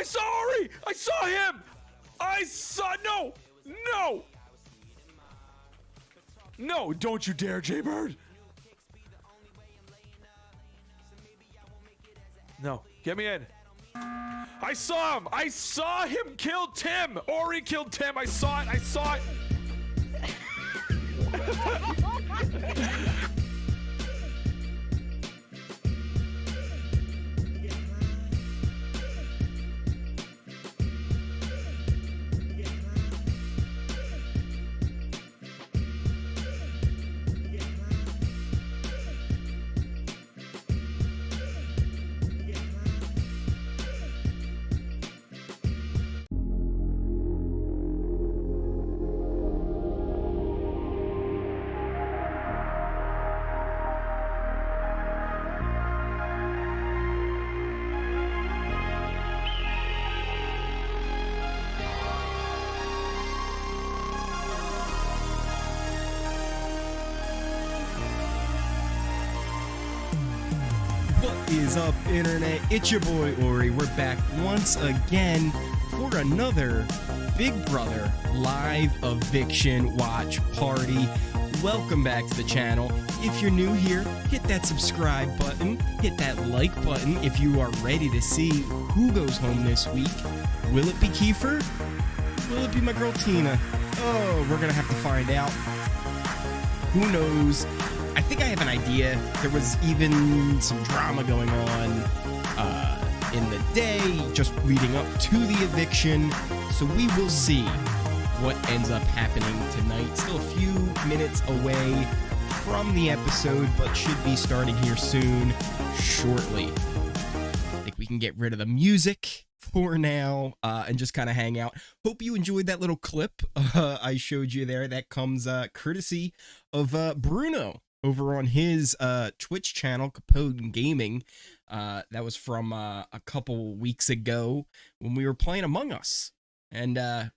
saw Ori! I saw him! No, don't you dare, Jaybird! No, get me in. I saw him! I saw him kill Tim! Ori killed Tim! I saw it! What is up, internet? It's your boy Ori. We're back once again for another Big Brother live eviction watch party. Welcome back to the channel. If you're new here, hit that subscribe button, hit that like button if you are ready to see who goes home this week. Will it be Kiefer? Will it be my girl Tina? Oh, we're gonna have to find out. Who knows? I think I have an idea. There was even some drama going on in the day, just leading up to the eviction. So we will see what ends up happening tonight. Still a few minutes away from the episode, but should be starting here soon, shortly. I think we can get rid of the music for now and just kind of hang out. Hope you enjoyed that little clip I showed you there. That comes courtesy of Bruno over on his Twitch channel, Kapoor Gaming. That was from a couple weeks ago when we were playing Among Us. And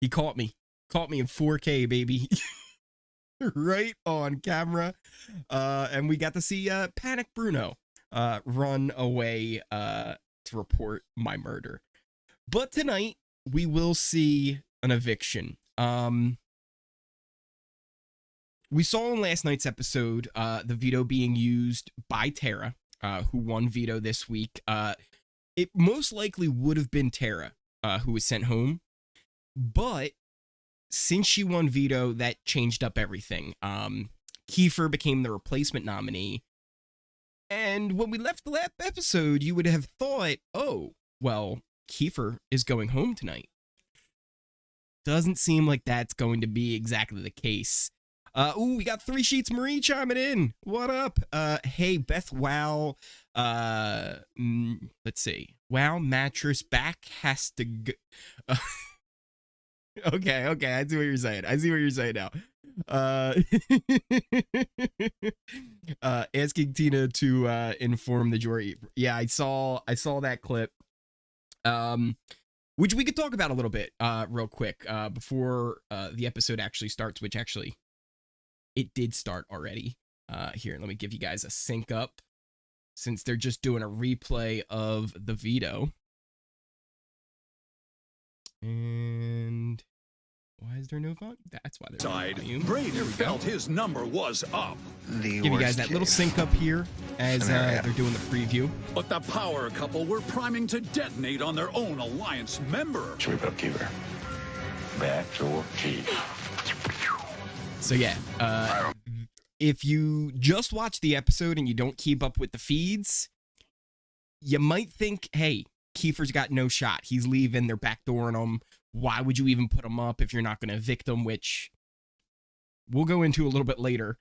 he caught me in 4K, baby. Right on camera. And we got to see Panic Bruno run away to report my murder. But tonight, we will see an eviction. We saw in last night's episode the veto being used by Tera, who won veto this week. It most likely would have been Tera who was sent home, but since she won veto, that changed up everything. Kiefer became the replacement nominee, and when we left the last episode, you would have thought, oh, well, Kiefer is going home tonight. Doesn't seem like that's going to be exactly the case. Ooh, we got 3 Sheets Marie chiming in. What up? Hey, Beth, wow. Let's see. Wow, mattress back has to go. Okay, I see what you're saying. Now. Asking Tina to inform the jury. Yeah, I saw that clip. Which we could talk about a little bit, real quick, before the episode actually starts, which actually it did start already. Here, let me give you guys a sync up, since they're just doing a replay of the veto. And why is there no volume? That's why there's no volume. Breydon felt his number was up. Give you guys that little sync up here as they're doing the preview. But the power couple were priming to detonate on their own alliance member. Sweep up Kiefer. Back door key. So yeah, if you just watch the episode and you don't keep up with the feeds, you might think, hey, Kiefer's got no shot. He's leaving, they're backdooring him. Why would you even put him up if you're not going to evict him, which we'll go into a little bit later.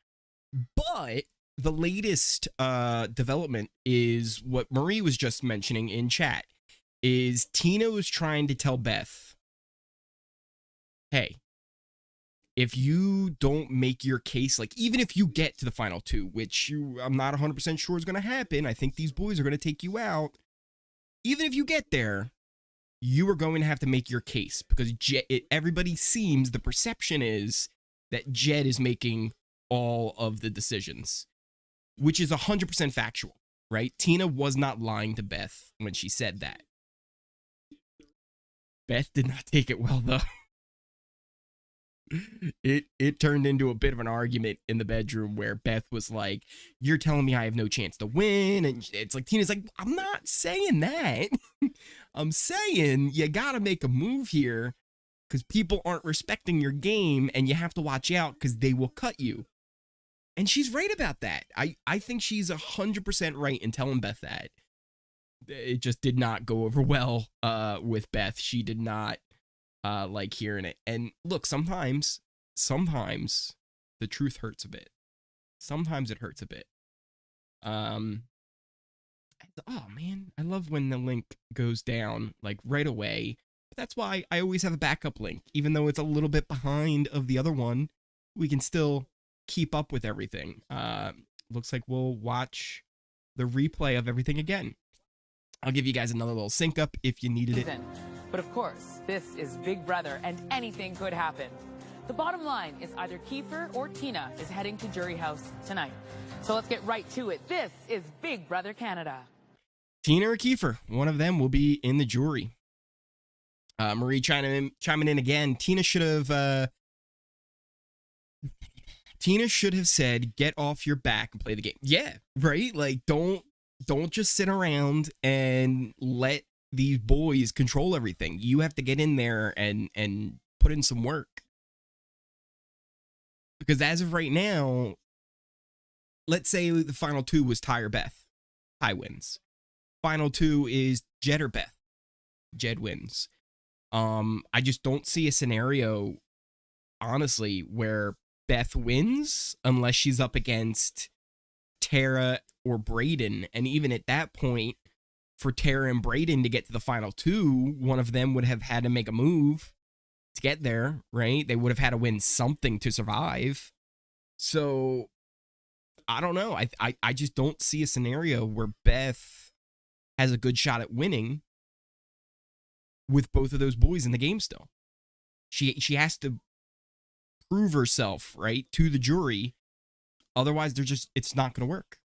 But the latest development is what Marie was just mentioning in chat, is Tina was trying to tell Beth, hey, if you don't make your case, like, even if you get to the final 2, which I'm not 100% sure is going to happen, I think these boys are going to take you out. Even if you get there, you are going to have to make your case, because everybody seems, the perception is that Jed is making all of the decisions, which is 100% factual, right? Tina was not lying to Beth when she said that. Beth did not take it well, though. It turned into a bit of an argument in the bedroom where Beth was like, "You're telling me I have no chance to win," and it's like Tina's like, "I'm not saying that. I'm saying you gotta make a move here because people aren't respecting your game, and you have to watch out because they will cut you." And she's right about that. I think she's 100% right in telling Beth that. It just did not go over well with Beth. She did not like hearing it. And look, sometimes the truth hurts a bit. Sometimes it hurts a bit. Oh man, I love when the link goes down like right away. That's why I always have a backup link. Even though it's a little bit behind of the other one, we can still keep up with everything. Looks like we'll watch the replay of everything again. I'll give you guys another little sync up if you needed it. But of course, this is Big Brother and anything could happen. The bottom line is either Kiefer or Tina is heading to Jury House tonight. So let's get right to it. This is Big Brother Canada. Tina or Kiefer, one of them will be in the jury. Marie chiming in again. Tina should have said, "Get off your back and play the game." Yeah, right? Like, don't just sit around and let these boys control everything. You have to get in there and put in some work. Because as of right now, let's say the final two was Ty or Beth. Ty wins. Final two is Jed or Beth. Jed wins. I just don't see a scenario, honestly, where Beth wins unless she's up against Tera or Breydon. And even at that point, for Tera and Breydon to get to the final two, one of them would have had to make a move to get there, right? They would have had to win something to survive. So, I don't know. I just don't see a scenario where Beth has a good shot at winning with both of those boys in the game still. She has to prove herself, right, to the jury. Otherwise, it's not going to work.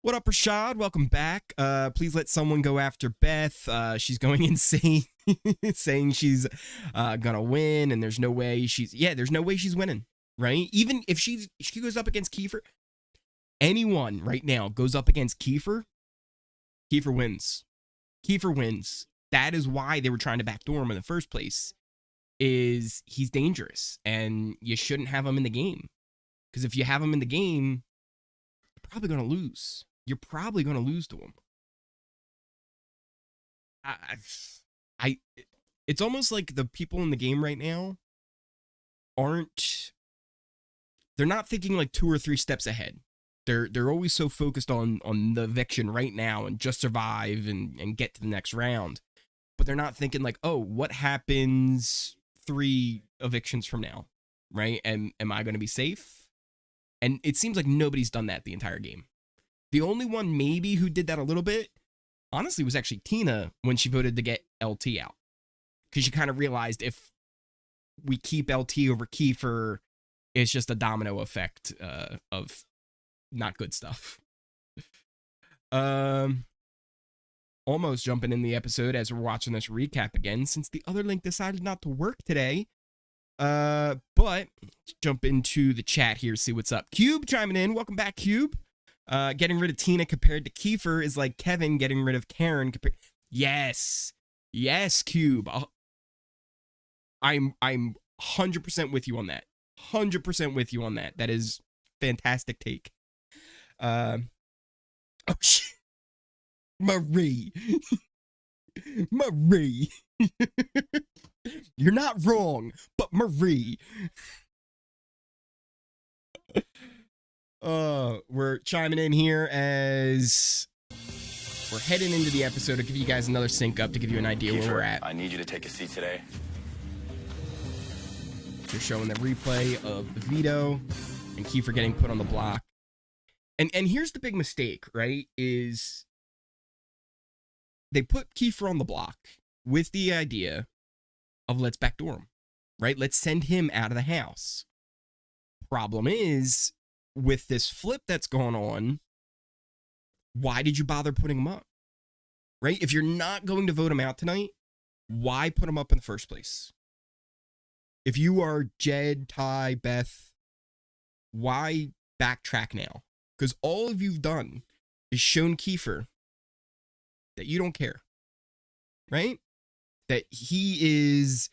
What up, Rashad? Welcome back. Please let someone go after Beth. She's going insane, saying she's gonna win, and there's no way she's winning, right? Even if she goes up against Kiefer, anyone right now goes up against Kiefer wins. Kiefer wins. That is why they were trying to backdoor him in the first place. Is he's dangerous, and you shouldn't have him in the game. Because if you have him in the game, you're probably going to lose. You're probably going to lose to him. It's almost like the people in the game right now they're not thinking like 2 or 3 steps ahead. They're always so focused on the eviction right now and just survive and get to the next round. But they're not thinking like, oh, what happens 3 evictions from now, right? And am I going to be safe? And it seems like nobody's done that the entire game. The only one maybe who did that a little bit, honestly, was actually Tina when she voted to get LT out. Because she kind of realized if we keep LT over Kiefer, it's just a domino effect of not good stuff. Almost jumping in the episode as we're watching this recap again, since the other link decided not to work today. But let's jump into the chat here, see what's up. Cube chiming in. Welcome back, Cube. Getting rid of Tina compared to Kiefer is like Kevin getting rid of Karen. Yes, Cube. I'm 100% with you on that. 100% with you on that. That is fantastic take. Oh shit, Marie. Marie. You're not wrong, but Marie. We're chiming in here as we're heading into the episode. I'll give you guys another sync up to give you an idea where we're at. I need you to take a seat today. They're showing the replay of the veto and Kiefer getting put on the block. And here's the big mistake, right? Is they put Kiefer on the block with the idea of let's backdoor him, right? Let's send him out of the house. Problem is, with this flip that's going on, why did you bother putting him up? Right? If you're not going to vote him out tonight, why put them up in the first place? If you are Jed, Ty, Beth, why backtrack now? Because all of you've done is shown Kiefer that you don't care, right? That he is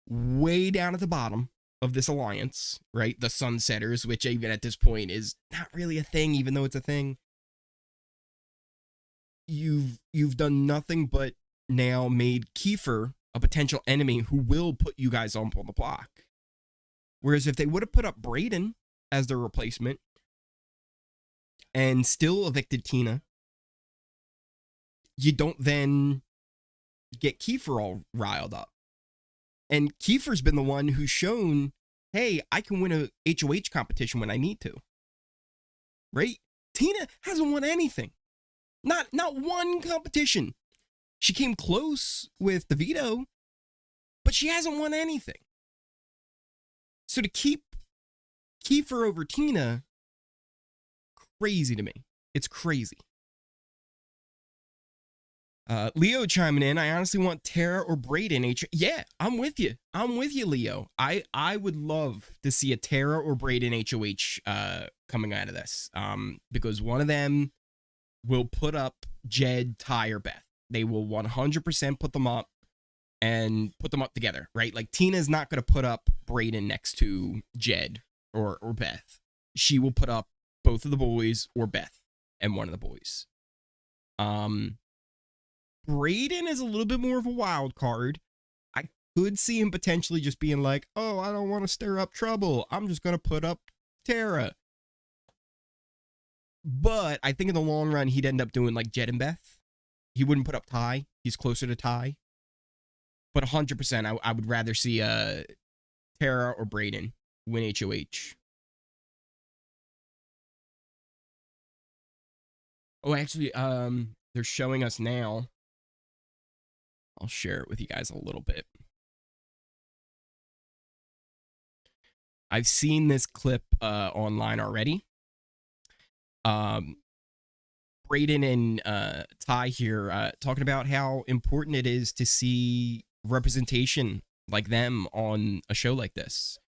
way down at the bottom of this alliance, right? The Sunsetters, which even at this point is not really a thing, even though it's a thing. You've done nothing but now made Kiefer a potential enemy who will put you guys up on the block. Whereas if they would have put up Breydon as their replacement and still evicted Tina, you don't then get Kiefer all riled up. And Kiefer's been the one who's shown, hey, I can win a HOH competition when I need to. Right? Tina hasn't won anything. Not one competition. She came close with the veto, but she hasn't won anything. So to keep Kiefer over Tina, crazy to me. It's crazy. Leo chiming in. I honestly want Tera or Breydon. Yeah, I'm with you. Leo. I would love to see a Tera or Breydon HOH coming out of this. Because one of them will put up Jed, Ty, or Beth. They will 100% put them up and put them up together, right? Like Tina's not going to put up Breydon next to Jed or Beth. She will put up both of the boys or Beth and one of the boys. Breydon is a little bit more of a wild card. I could see him potentially just being like, oh, I don't want to stir up trouble. I'm just going to put up Tera. But I think in the long run, he'd end up doing like Jed and Beth. He wouldn't put up Ty. He's closer to Ty. But 100%, I would rather see Tera or Breydon win HOH. Oh, actually, they're showing us now. I'll share it with you guys a little bit. I've seen this clip online already. Breydon and Ty here talking about how important it is to see representation like them on a show like this.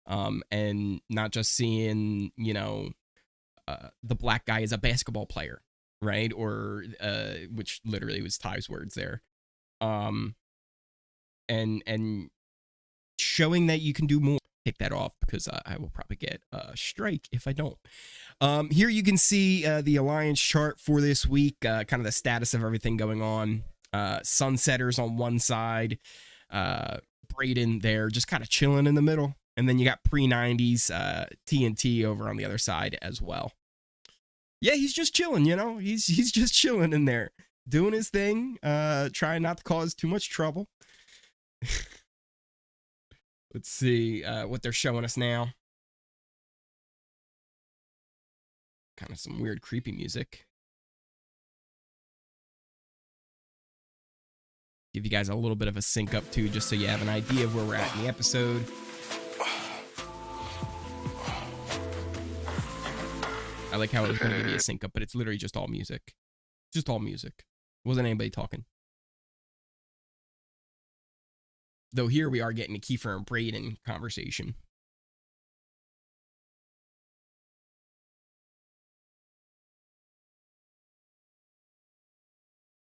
And not just seeing, the black guy as a basketball player, right? Or, which literally was Ty's words there. And showing that you can do more. Take that off because I will probably get a strike if I don't. Here you can see the alliance chart for this week, kind of the status of everything going on. Sunsetters on one side, Breydon there just kind of chilling in the middle. And then you got pre-90s TNT over on the other side as well. Yeah, he's just chilling, He's just chilling in there, doing his thing, trying not to cause too much trouble. Let's see what they're showing us now. Kind of some weird, creepy music. Give you guys a little bit of a sync up too, just so you have an idea of where we're at in the episode. I like how it was going to give you a sync up, but it's literally just all music. Just all music. Wasn't anybody talking. Though here we are getting a Kiefer and Breydon conversation.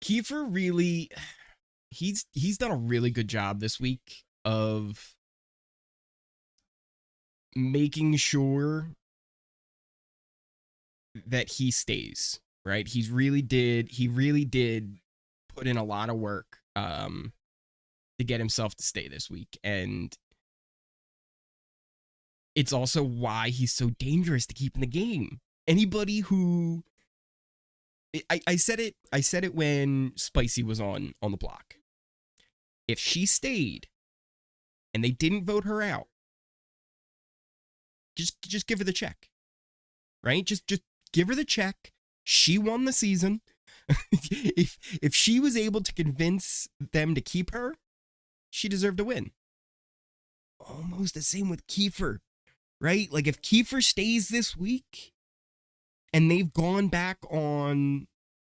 Kiefer really, he's done a really good job this week of making sure that he stays, right? He really did put in a lot of work to get himself to stay this week. And it's also why he's so dangerous to keep in the game. Anybody who I said it when Spicy was on the block. If she stayed and they didn't vote her out, just give her the check. Right? Just give her the check. She won the season. if she was able to convince them to keep her, she deserved to win. Almost the same with Kiefer, right? Like if Kiefer stays this week and they've gone back on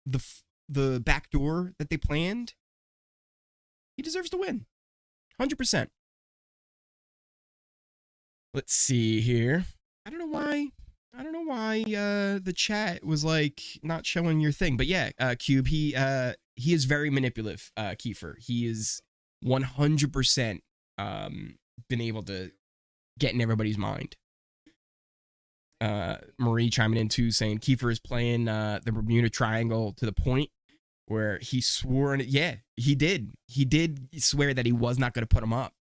the back door that they planned, He deserves to win. 100%. Let's see here. I don't know why the chat was like not showing your thing, but yeah, Cube, he is very manipulative, Kiefer. He is 100% been able to get in everybody's mind. Marie chiming in too, saying Kiefer is playing the Bermuda Triangle to the point where he swore, and yeah, he did swear that he was not going to put him up.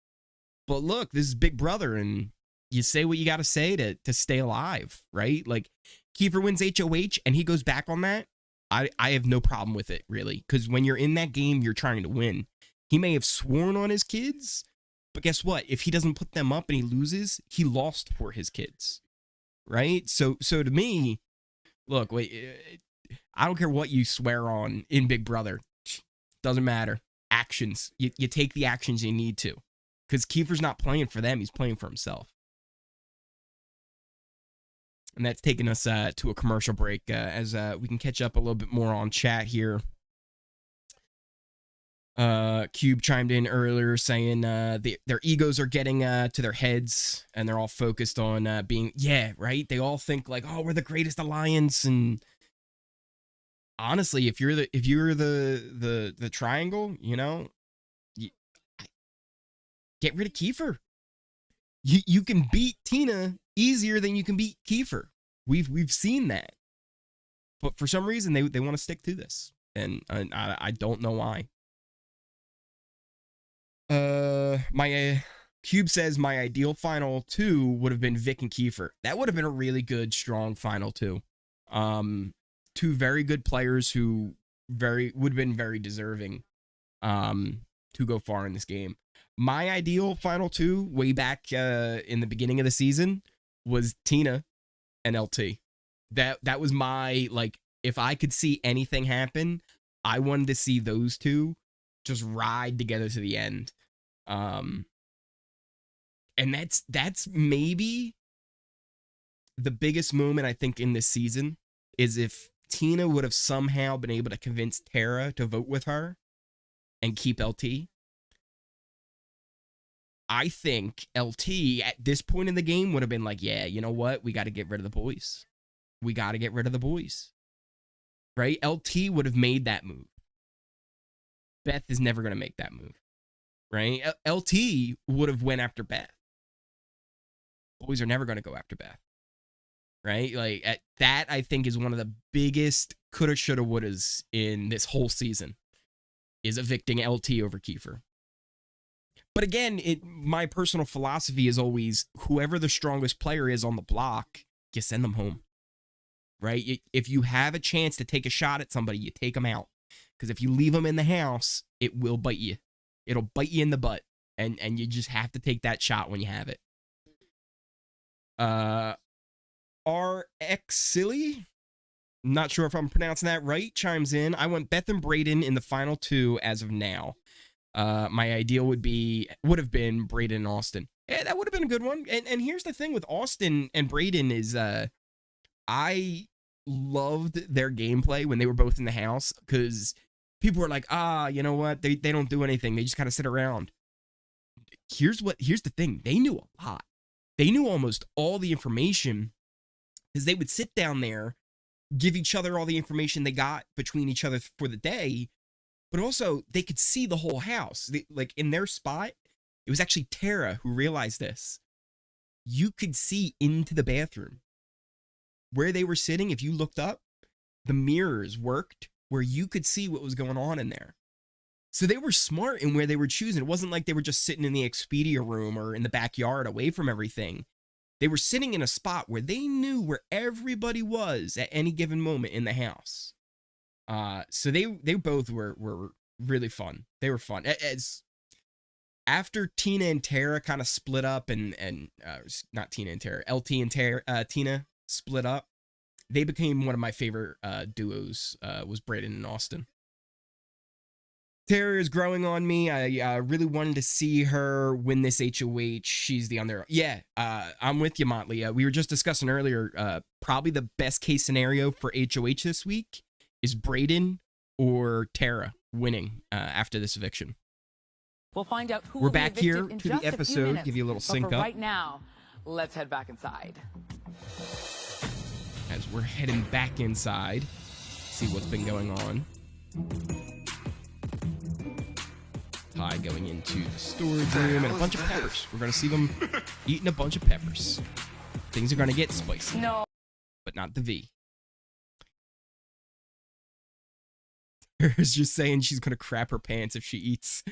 But look, this is Big Brother, and you say what you got to say to stay alive, right? Like, Kiefer wins HOH and he goes back on that. I have no problem with it, really, because when you're in that game, you're trying to win. He may have sworn on his kids, but guess what? If he doesn't put them up and he loses, he lost for his kids, right? So to me, look, wait, I don't care what you swear on in Big Brother. Doesn't matter. Actions. You take the actions you need to, because Kiefer's not playing for them. He's playing for himself. And that's taking us to a commercial break as we can catch up a little bit more on chat here. Cube chimed in earlier saying their egos are getting to their heads and they're all focused on being, yeah, right? They all think like, oh, we're the greatest alliance. And honestly, if you're the triangle, you know, get rid of Kiefer. You can beat Tina easier than you can beat Kiefer. We've seen that. But for some reason, they want to stick to this. And I don't know why. My Cube says my ideal final two would have been Vic and Kiefer. That would have been a really good, strong final two. Two very good players who would have been very deserving to go far in this game. My ideal final two, way back in the beginning of the season, was Tina and LT. That was my, like, if I could see anything happen, I wanted to see those two just ride together to the end. And that's maybe the biggest moment I think in this season is if Tina would have somehow been able to convince Tera to vote with her and keep LT. I think LT at this point in the game would have been like, yeah, you know what? We got to get rid of the boys. We got to get rid of the boys. Right? LT would have made that move. Beth is never going to make that move. Right? LT would have went after Beth. Boys are never going to go after Beth. Right? Like, that, I think, is one of the biggest coulda, shoulda, wouldas in this whole season, is evicting LT over Kiefer. But again, my personal philosophy is always, whoever the strongest player is on the block, you send them home. Right? If you have a chance to take a shot at somebody, you take them out. Because if you leave them in the house, it will bite you. It'll bite you in the butt. And you just have to take that shot when you have it. RX Silly, not sure if I'm pronouncing that right, chimes in. I went Beth and Breydon in the final two as of now. My ideal would have been Breydon and Austin. Yeah, that would have been a good one. And here's the thing with Austin and Breydon is I loved their gameplay when they were both in the house, because people were like, you know what? They don't do anything. They just kind of sit around. Here's the thing. They knew a lot. They knew almost all the information, because they would sit down there, give each other all the information they got between each other for the day, but also they could see the whole house. Like, in their spot, it was actually Tera who realized this. You could see into the bathroom. Where they were sitting, if you looked up, the mirrors worked where you could see what was going on in there. So they were smart in where they were choosing. It wasn't like they were just sitting in the Expedia room or in the backyard away from everything. They were sitting in a spot where they knew where everybody was at any given moment in the house. So they both were really fun. They were fun. As after Tina and Tera kind of split up and not Tina and Tera, LT and Tina split up, they became one of my favorite duos, was Breydon and Austin. Tera is growing on me. I really wanted to see her win this HOH. She's the under. Yeah, I'm with you, Motley. We were just discussing earlier, probably the best case scenario for HOH this week is Breydon or Tera winning after this eviction. We'll find out who We're will be back evicted here in to just the a few episode, minutes. give you a little But sync for up. right now, let's head back inside. As we're heading back inside, see what's been going on. Ty going into the storage room and a bunch of peppers. We're going to see them eating a bunch of peppers. Things are going to get spicy. No. But not the V. Tera's just saying she's going to crap her pants if she eats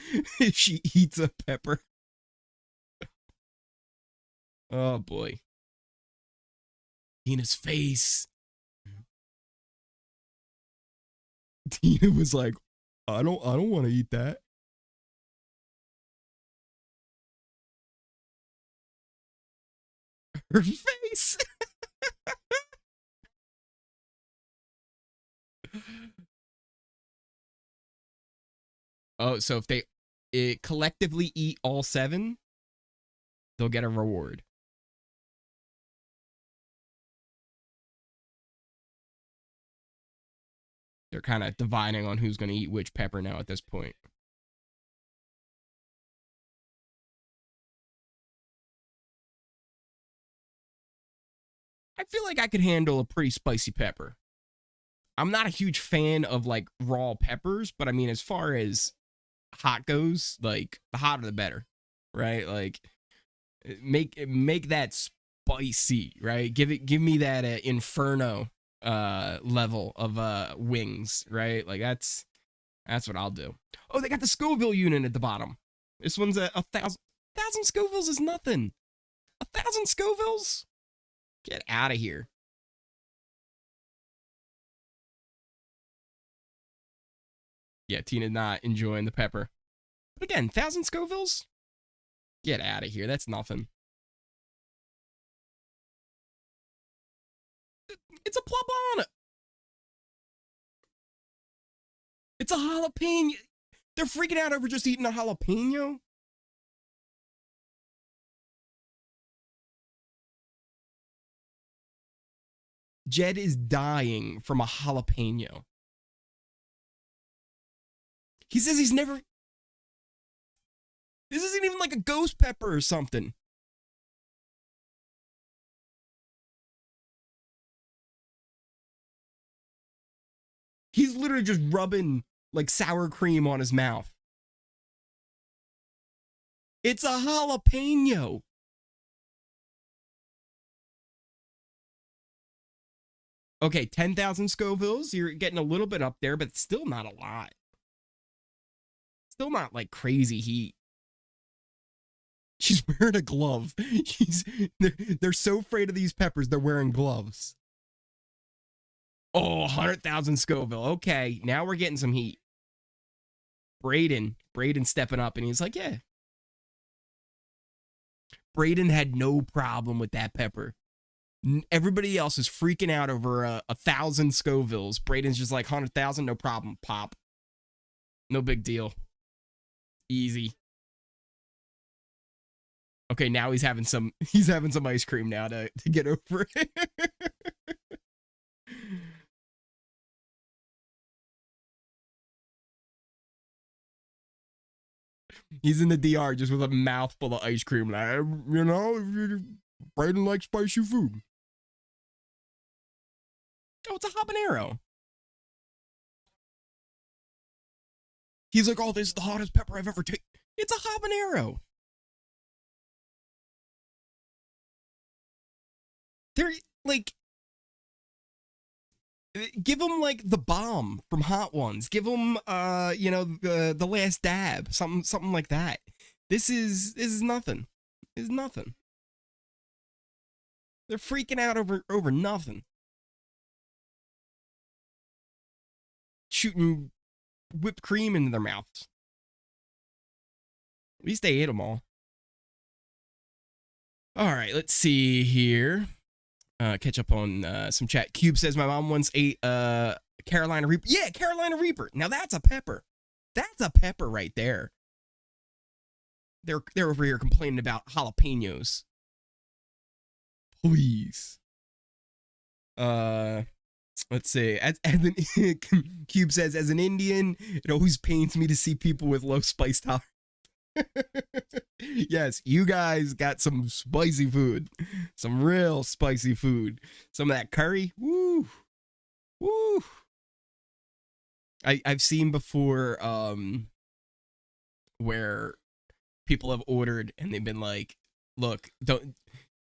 a pepper. Oh boy. Tina's face. Tina was like, I don't want to eat that. Her face. Oh, so if they collectively eat all 7, they'll get a reward. They're kind of dividing on who's going to eat which pepper now at this point. I feel like I could handle a pretty spicy pepper. I'm not a huge fan of like raw peppers, but I mean, as far as hot goes, like the hotter the better, right? Like make that spicy, right? Give me that inferno level of wings, right? Like that's what I'll do. Oh, they got the Scoville unit at the bottom. This one's a 1,000 Scovilles is nothing. 1,000 Scovilles? Get out of here. Yeah, Tina not enjoying the pepper. But again, 1,000 Scovilles? Get out of here. That's nothing. It's a plabana. It's a jalapeno. They're freaking out over just eating a jalapeno. Jed is dying from a jalapeno. He says he's never... This isn't even like a ghost pepper or something. He's literally just rubbing like sour cream on his mouth. It's a jalapeno. Okay, 10,000 Scovilles. You're getting a little bit up there, but still not a lot. Still not like crazy heat. She's wearing a glove. They're so afraid of these peppers, they're wearing gloves. Oh, 100,000 Scoville. Okay, now we're getting some heat. Breydon stepping up, and he's like, yeah. Breydon had no problem with that pepper. Everybody else is freaking out over 1,000 Scovilles. Breydon's just like, 100,000, no problem, pop. No big deal. Easy. Okay, now he's having some ice cream now to get over it. He's in the DR just with a mouthful of ice cream. Like, you know, Breydon likes spicy food. Oh, it's a habanero. He's like, oh, this is the hottest pepper I've ever taken. It's a habanero. They're like, give him like the bomb from Hot Ones. Give him, you know, the last dab, something like that. This is nothing. It's nothing. They're freaking out over nothing. Shooting whipped cream into their mouths. At least they ate them all. All right, let's see here. Catch up on some chat. Cube says my mom once ate Carolina Reaper. Yeah, Carolina Reaper. Now that's a pepper. That's a pepper right there. They're over here complaining about jalapenos. Please. Let's see. As an Cube says, as an Indian, it always pains me to see people with low spice tolerance. Yes, you guys got some spicy food. Some real spicy food. Some of that curry. Woo. Woo. I've seen before where people have ordered and they've been like, look, don't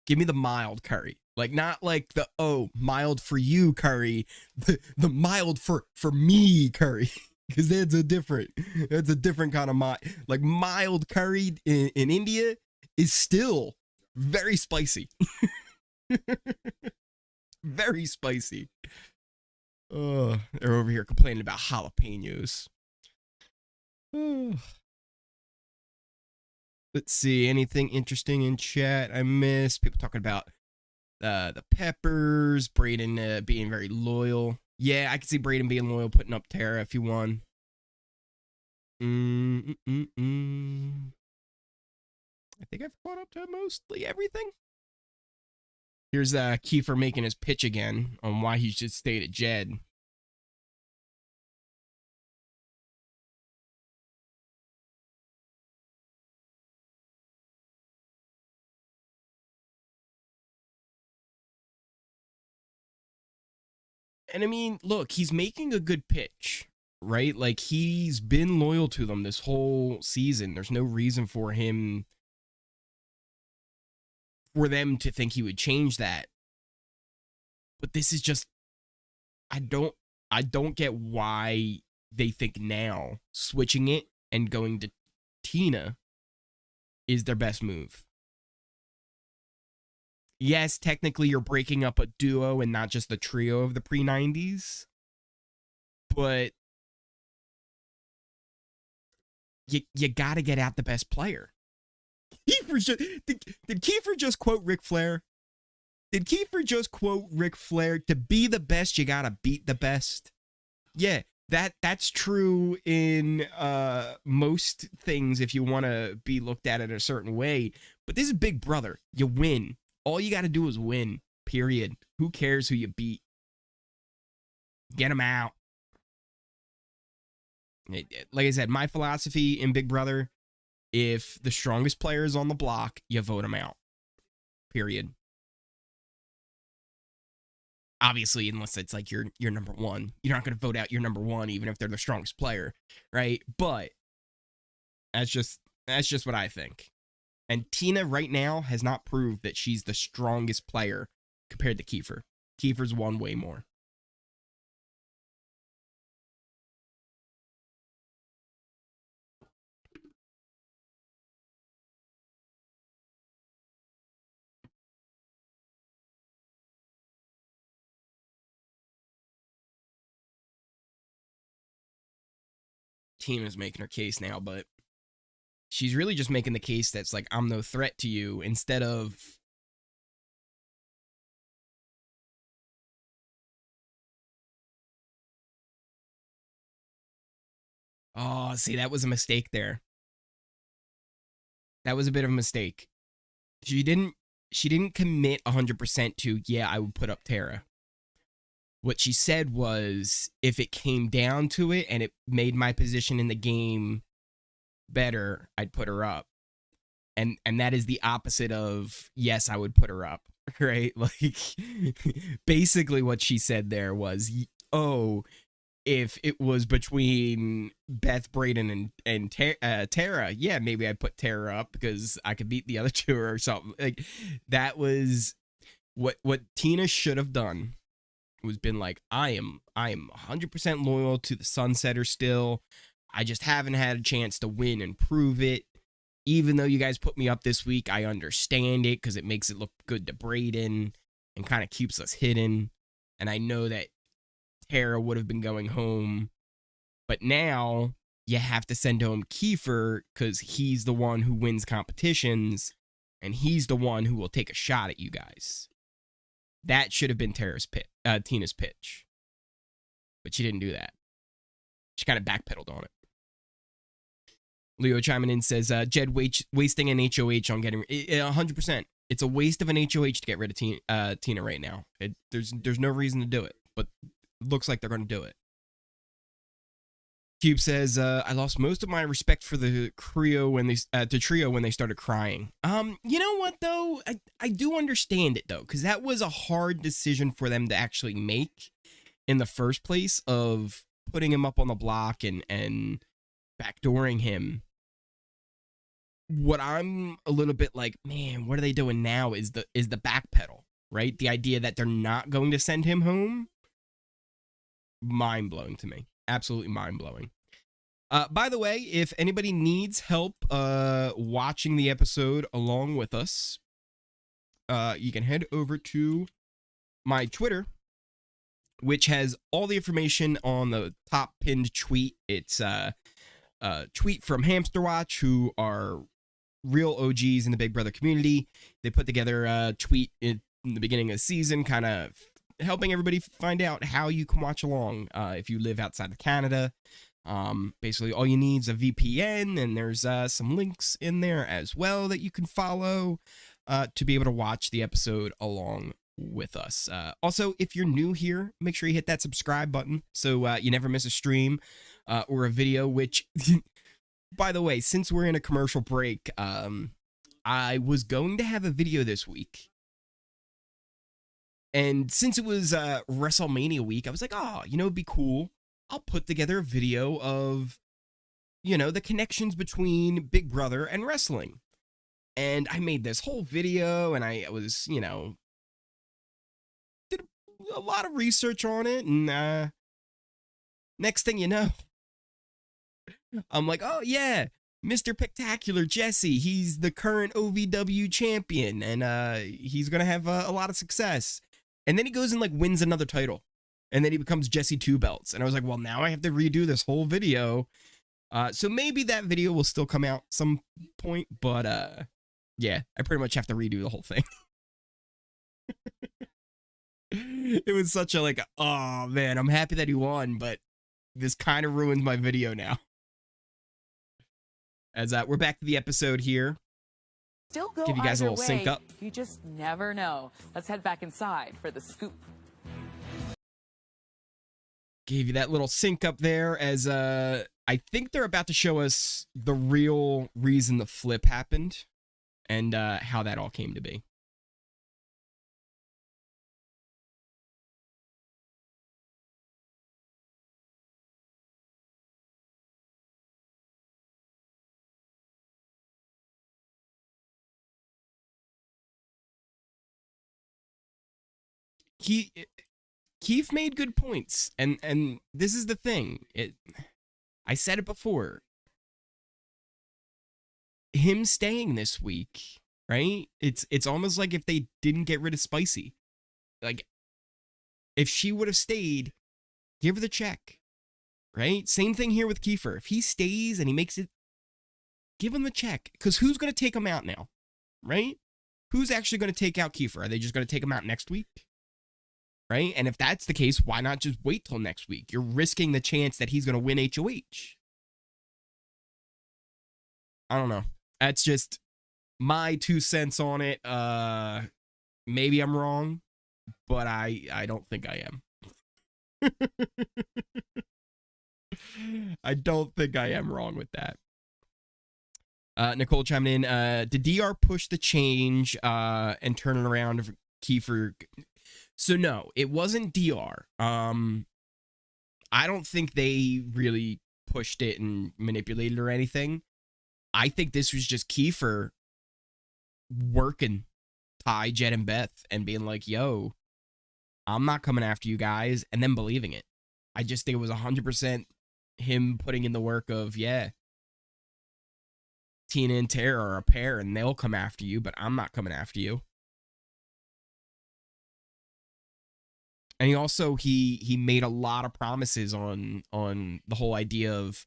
give me the mild curry. Like, not like the mild for you curry, the mild for me curry. Because that's a different kind of mild curry in India is still very spicy. Very spicy. They're over here complaining about jalapenos. Let's see, anything interesting in chat I missed? People talking about the peppers, Breydon being very loyal. Yeah, I can see Breydon being loyal, putting up Tera if you won. I think I've caught up to mostly everything. Here's Kiefer making his pitch again on why he should stay at Jed. And I mean, look, he's making a good pitch, right? Like, he's been loyal to them this whole season. There's no reason for them to think he would change that. But this is just, I don't get why they think now switching it and going to Tina is their best move. Yes, technically you're breaking up a duo and not just the trio of the pre-90s. But you gotta get out the best player. Did Kiefer just quote Ric Flair? Did Kiefer just quote Ric Flair? To be the best, you gotta beat the best. Yeah, that's true in most things if you want to be looked at it a certain way. But this is Big Brother. You win. All you got to do is win, period. Who cares who you beat? Get them out. Like I said, my philosophy in Big Brother, if the strongest player is on the block, you vote him out, period. Obviously, unless it's like your number one. You're not going to vote out your number one, even if they're the strongest player, right? But that's just what I think. And Tina right now has not proved that she's the strongest player compared to Kiefer. Kiefer's won way more. Tina's making her case now, but she's really just making the case that's like, I'm no threat to you, instead of oh, see, that was a mistake there. That was a bit of a mistake. She didn't commit 100% to, yeah, I would put up Tera. What she said was, if it came down to it and it made my position in the game better, I'd put her up. And that is the opposite of, yes, I would put her up, right? Like, basically what she said there was, oh, if it was between Beth, Breydon, and Tera, yeah, maybe I'd put Tera up because I could beat the other two or something. Like, that was what Tina should have done. Was been like, I am 100% loyal to the Sunsetter still. I just haven't had a chance to win and prove it. Even though you guys put me up this week, I understand it because it makes it look good to Breydon and kind of keeps us hidden. And I know that Tera would have been going home. But now you have to send home Kiefer because he's the one who wins competitions and he's the one who will take a shot at you guys. That should have been Tina's pitch. But she didn't do that. She kind of backpedaled on it. Leo chiming in says, Jed wasting an HOH on getting 100%. It's a waste of an HOH to get rid of Tina right now. There's no reason to do it, but it looks like they're going to do it. Cube says, I lost most of my respect for the trio when they started crying. You know what though? I do understand it though, because that was a hard decision for them to actually make in the first place, of putting him up on the block and backdooring him. What I'm a little bit like, man, what are they doing now is the backpedal, right? The idea that they're not going to send him home. Mind-blowing to me. Absolutely mind-blowing. By the way, if anybody needs help watching the episode along with us, you can head over to my Twitter, which has all the information on the top pinned tweet. It's a tweet from Hamster Watch, who are real OGs in the Big Brother community. They put together a tweet in the beginning of the season, kind of helping everybody find out how you can watch along if you live outside of Canada. Basically, all you need is a VPN, and there's some links in there as well that you can follow to be able to watch the episode along with us. Also, if you're new here, make sure you hit that subscribe button so you never miss a stream or a video, which... By the way, since we're in a commercial break, I was going to have a video this week. And since it was WrestleMania week, I was like, oh, it'd be cool. I'll put together a video of, the connections between Big Brother and wrestling. And I made this whole video, and I was, did a lot of research on it. And next thing you know, I'm like, oh yeah, Mr. Spectacular Jesse, he's the current OVW champion, and he's gonna have a lot of success. And then he goes and wins another title, and then he becomes Jesse Two Belts. And I was like, well, now I have to redo this whole video. So maybe that video will still come out some point, but yeah, I pretty much have to redo the whole thing. It was such a oh man, I'm happy that he won, but this kind of ruins my video now. As we're back to the episode here. Still go give you guys a little way. sync up. You just never know. Let's head back inside for the scoop. Gave you that little sync up there as I think they're about to show us the real reason the flip happened and how that all came to be. Keith made good points, and this is the thing. I said it before. Him staying this week, right? It's almost like if they didn't get rid of Spicy. If she would have stayed, give her the check, right? Same thing here with Kiefer. If he stays and he makes it, give him the check. Because who's going to take him out now, right? Who's actually going to take out Kiefer? Are they just going to take him out next week? Right? And if that's the case, why not just wait till next week? You're risking the chance that he's going to win HOH. I don't know. That's just my 2 cents on it. Maybe I'm wrong, but I don't think I am. I don't think I am wrong with that. Nicole chiming in. Did DR push the change and turn it around for Kiefer? So no, it wasn't DR. I don't think they really pushed it and manipulated or anything. I think this was just Kiefer working Ty, Jed, and Beth and being like, yo, I'm not coming after you guys, and then believing it. I just think it was 100% him putting in the work of, yeah, Tina and Tara are a pair and they'll come after you, but I'm not coming after you. And he also, he made a lot of promises on the whole idea of,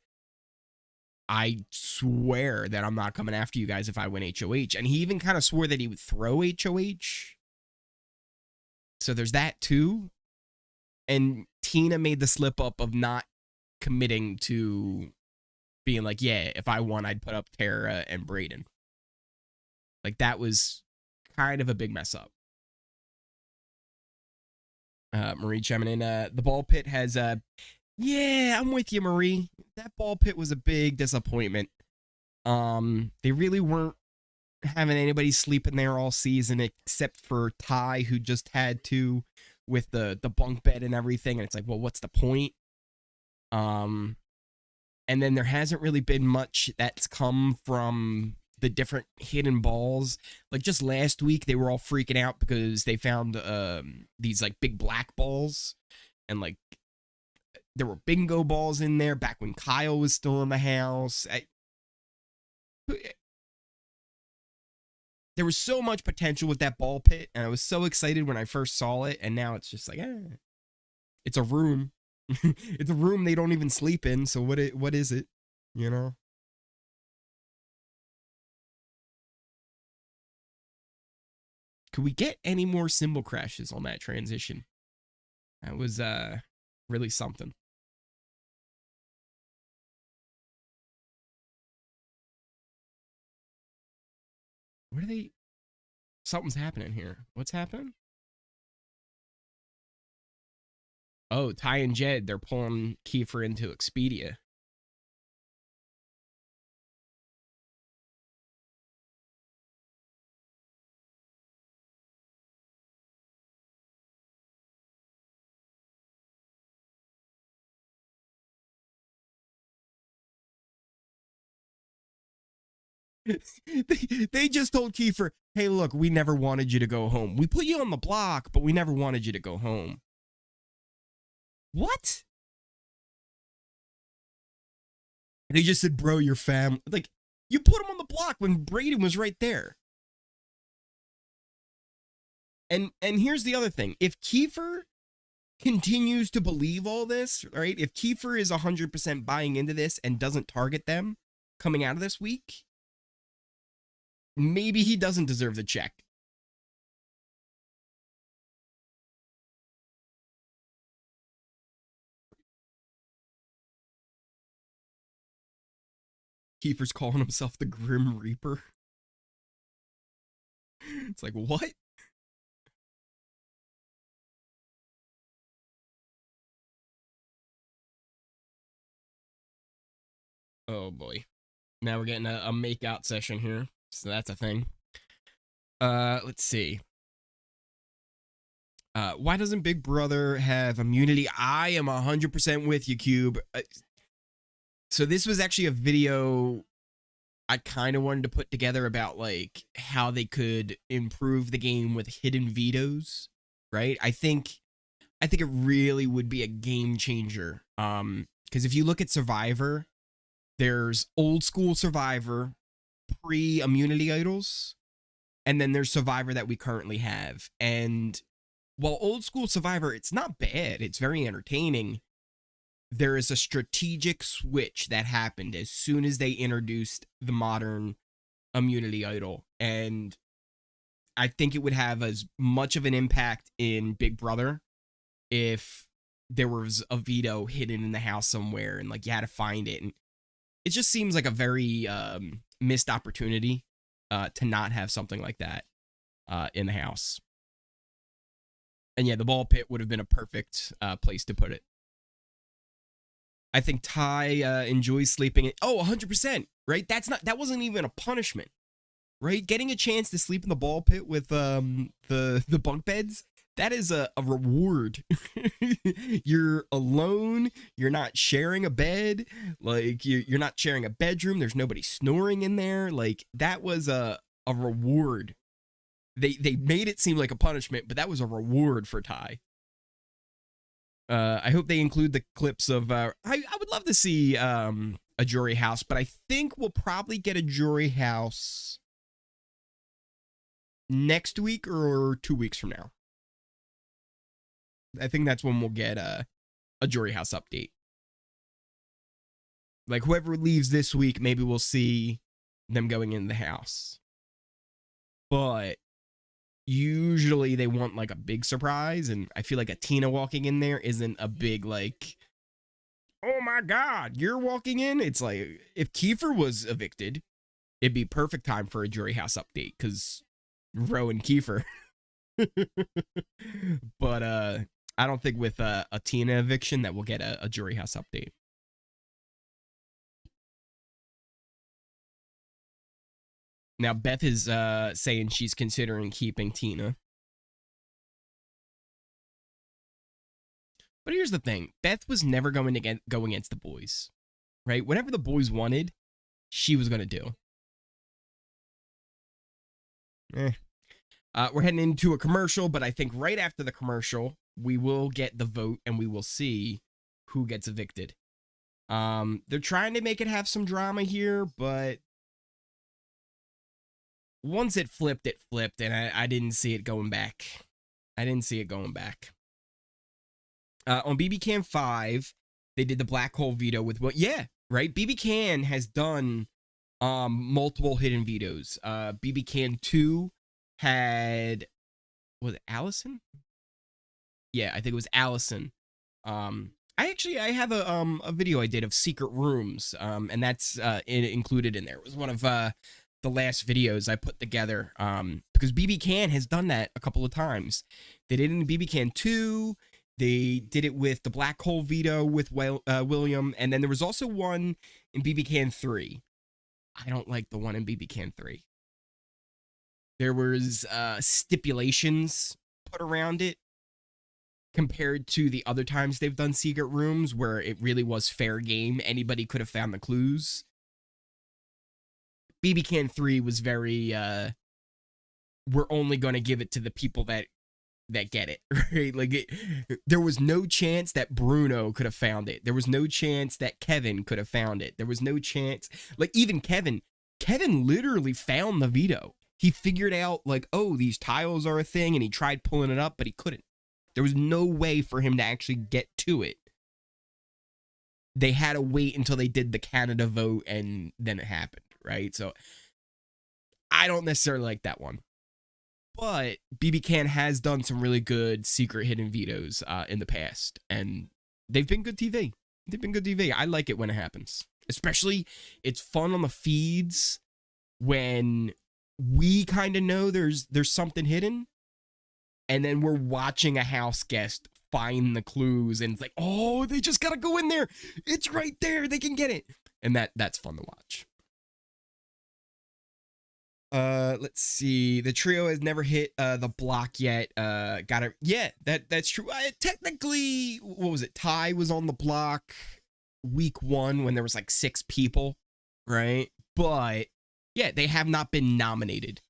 I swear that I'm not coming after you guys if I win HOH. And he even kind of swore that he would throw HOH. So there's that too. And Tina made the slip up of not committing to being like, yeah, if I won, I'd put up Tara and Breydon. That was kind of a big mess up. Marie chiming in, the ball pit has Yeah, I'm with you, Marie. That ball pit was a big disappointment. They really weren't having anybody sleeping there all season except for Ty, who just had to with the bunk bed and everything. And it's like, well, what's the point? And then there hasn't really been much that's come from the different hidden balls. Like just last week, they were all freaking out because they found these like big black balls, and like there were bingo balls in there back when Kyle was still in the house. There was so much potential with that ball pit, and I was so excited when I first saw it, and now it's just like, it's a room. It's a room they don't even sleep in, so what is it, you know? Could we get any more cymbal crashes on that transition? That was really something. What are they? Something's happening here. What's happening? Oh, Ty and Jed, they're pulling Kiefer into Expedia. They just told Kiefer, hey, look, we never wanted you to go home. We put you on the block, but we never wanted you to go home. What? They just said, bro, your family. Like, you put him on the block when Breydon was right there. And here's the other thing. If Kiefer continues to believe all this, right? If Kiefer is 100% buying into this and doesn't target them coming out of this week, maybe he doesn't deserve the check. Kiefer's calling himself the Grim Reaper. It's like, what? Oh boy. Now we're getting a make-out session here. So that's a thing. Let's see. Why doesn't Big Brother have immunity? I am 100% with you, Cube. So this was actually a video I kind of wanted to put together about like how they could improve the game with hidden vetoes, right? I think it really would be a game changer. Because if you look at Survivor, there's old school Survivor, pre-immunity idols, and then there's Survivor that we currently have. And while old school Survivor, it's not bad, it's very entertaining, there is a strategic switch that happened as soon as they introduced the modern immunity idol. And I think it would have as much of an impact in Big Brother if there was a veto hidden in the house somewhere and like you had to find it. And it just seems like a very missed opportunity to not have something like that in the house. And yeah, the ball pit would have been a perfect place to put it. I think Ty enjoys sleeping. 100%, right? That wasn't even a punishment, right? Getting a chance to sleep in the ball pit with the bunk beds, that is a reward. You're alone. You're not sharing a bed. Like you're not sharing a bedroom. There's nobody snoring in there. Like that was a reward. They made it seem like a punishment, but that was a reward for Ty. I hope they include the clips of. I would love to see a jury house, but I think we'll probably get a jury house next week or 2 weeks from now. I think that's when we'll get a jury house update. Like whoever leaves this week, maybe we'll see them going in the house. But usually they want like a big surprise, and I feel like a Tina walking in there isn't a big like, oh my god, you're walking in. It's like if Kiefer was evicted, it'd be perfect time for a jury house update because Ro and Kiefer. But I don't think with a Tina eviction that we'll get a jury house update. Now, Beth is saying she's considering keeping Tina. But here's the thing. Beth was never going to go against the boys, right? Whatever the boys wanted, she was going to do. We're heading into a commercial, but I think right after the commercial, we will get the vote and we will see who gets evicted. They're trying to make it have some drama here, but once it flipped, and I didn't see it going back. On BBCAN9, they did the black hole veto with what? Yeah, right. BBCAN has done multiple hidden vetoes. BBCAN2 had, was it Allison? Yeah, I think it was Allison. I have a video I did of secret rooms, and that's included in there. It was one of the last videos I put together, because BBCAN has done that a couple of times. They did it in BBCAN2. They did it with the black hole veto with William, and then there was also one in BBCAN3. I don't like the one in BBCAN3. There was stipulations put around it compared to the other times they've done secret rooms where it really was fair game. Anybody could have found the clues. BBCAN3 was very, we're only going to give it to the people that get it, right? Like, there was no chance that Bruno could have found it. There was no chance that Kevin could have found it. There was no chance, like, even Kevin literally found the veto. He figured out, like, oh, these tiles are a thing, and he tried pulling it up, but he couldn't. There was no way for him to actually get to it. They had to wait until they did the Canada vote, and then it happened, right? So, I don't necessarily like that one. But BBCAN has done some really good secret hidden vetoes in the past, and they've been good TV. I like it when it happens. Especially, it's fun on the feeds when we kind of know there's something hidden, and then we're watching a house guest find the clues, and it's like, oh, they just gotta go in there. It's right there. They can get it. And that's fun to watch. Let's see. The trio has never hit the block yet. Yeah, that's true. Technically, what was it? Ty was on the block week 1 when there was like 6 people, right? But yeah, they have not been nominated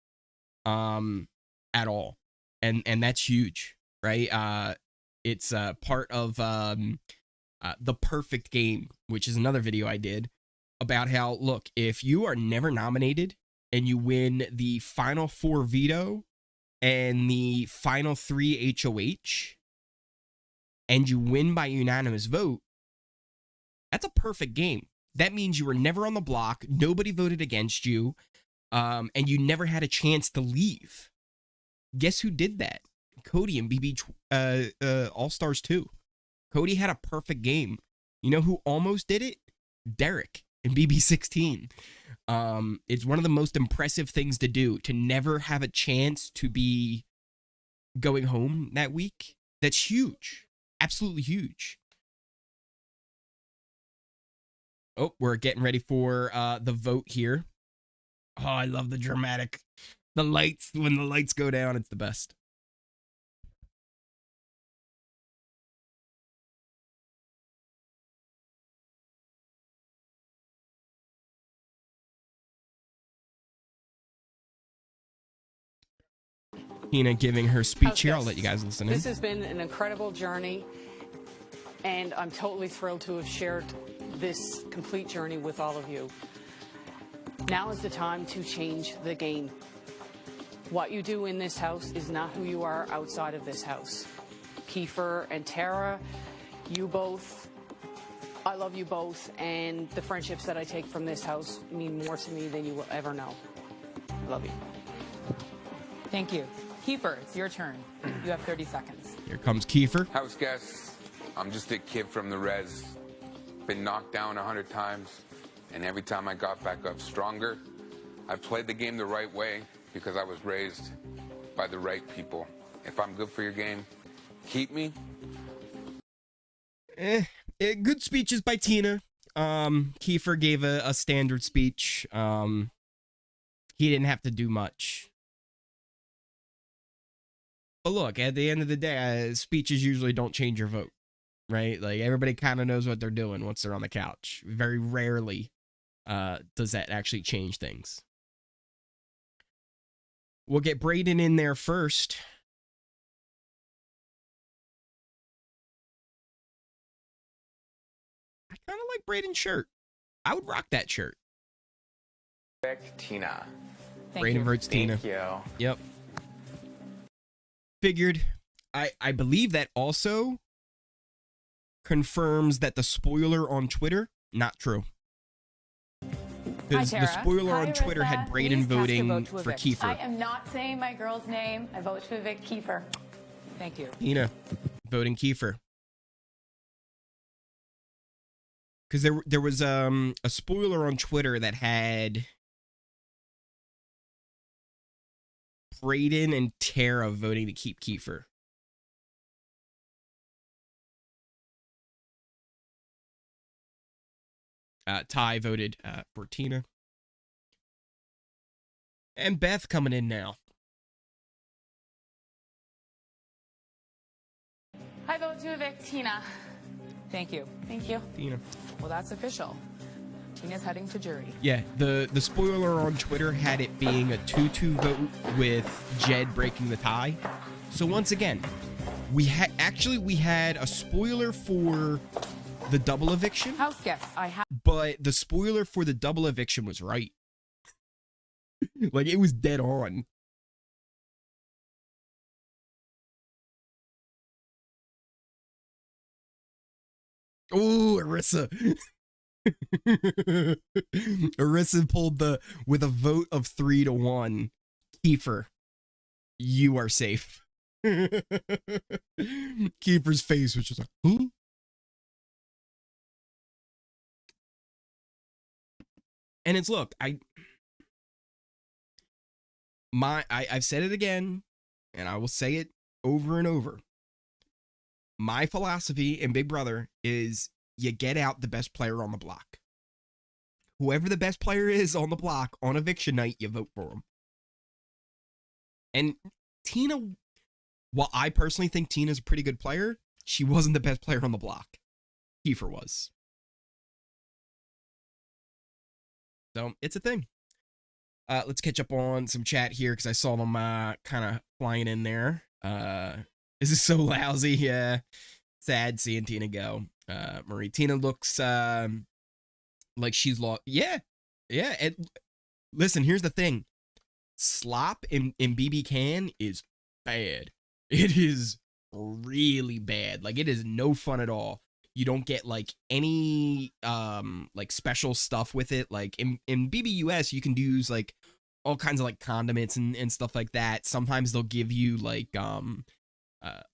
at all. And that's huge, right? It's part of The Perfect Game, which is another video I did about how, look, if you are never nominated and you win the final 4 veto and the final 3 HOH, and you win by unanimous vote, that's a perfect game. That means you were never on the block, nobody voted against you, and you never had a chance to leave. Guess who did that? Cody in BB All-Stars 2. Cody had a perfect game. You know who almost did it? Derek in BB16. It's one of the most impressive things to do, to never have a chance to be going home that week. That's huge. Absolutely huge. Oh, we're getting ready for the vote here. Oh, I love the dramatic. The lights, when the lights go down, it's the best. Tina giving her speech here. I'll let you guys listen in. This has been an incredible journey, and I'm totally thrilled to have shared this complete journey with all of you. Now is the time to change the game. What you do in this house is not who you are outside of this house. Kiefer and Tera, you both, I love you both, and the friendships that I take from this house mean more to me than you will ever know. I love you. Thank you. Kiefer, it's your turn. You have 30 seconds. Here comes Kiefer. House guests, I'm just a kid from the res. Been knocked down 100 times, and every time I got back up stronger. I've played the game the right way because I was raised by the right people. If I'm good for your game, keep me. Good speeches by Tina. Kiefer gave a standard speech. He didn't have to do much. But look, at the end of the day, speeches usually don't change your vote, right? Like, everybody kind of knows what they're doing once they're on the couch. Very rarely does that actually change things. We'll get Breydon in there first. I kind of like Breydon's shirt. I would rock that shirt. Tina. Breydon votes Tina. Thank you. Yep. Figured. I believe that also confirms that the spoiler on Twitter, not true. Because the spoiler on Twitter had Breydon voting for Kiefer. I am not saying my girl's name. I vote to evict Kiefer. Thank you. Tina voting Kiefer. Because there was a spoiler on Twitter that had Breydon and Tera voting to keep Kiefer. Ty voted for Tina. And Beth coming in now. I vote to evict Tina. Thank you. Thank you. Tina. Well, that's official. Tina's heading to jury. Yeah, the spoiler on Twitter had it being a 2-2 vote with Jed breaking the tie. So once again, we had a spoiler for the double eviction. House guests, I have. But the spoiler for the double eviction was right. Like, it was dead on. Oh, Arissa. Arissa pulled with a vote of 3-1. Kiefer, you are safe. Kiefer's face was just like, huh? And it's, look, I've said it again, and I will say it over and over. My philosophy in Big Brother is you get out the best player on the block. Whoever the best player is on the block on eviction night, you vote for him. And Tina, while I personally think Tina's a pretty good player, she wasn't the best player on the block. Kiefer was. So, it's a thing. Let's catch up on some chat here, because I saw them kind of flying in there. This is so lousy. Yeah. Sad seeing Tina go. Marie, Tina looks like she's lost. Yeah. Yeah. And listen, here's the thing. Slop in BBCAN is bad. It is really bad. Like, it is no fun at all. You don't get like any like special stuff with it. Like in BBUS, you can use like all kinds of like condiments and stuff like that. Sometimes they'll give you like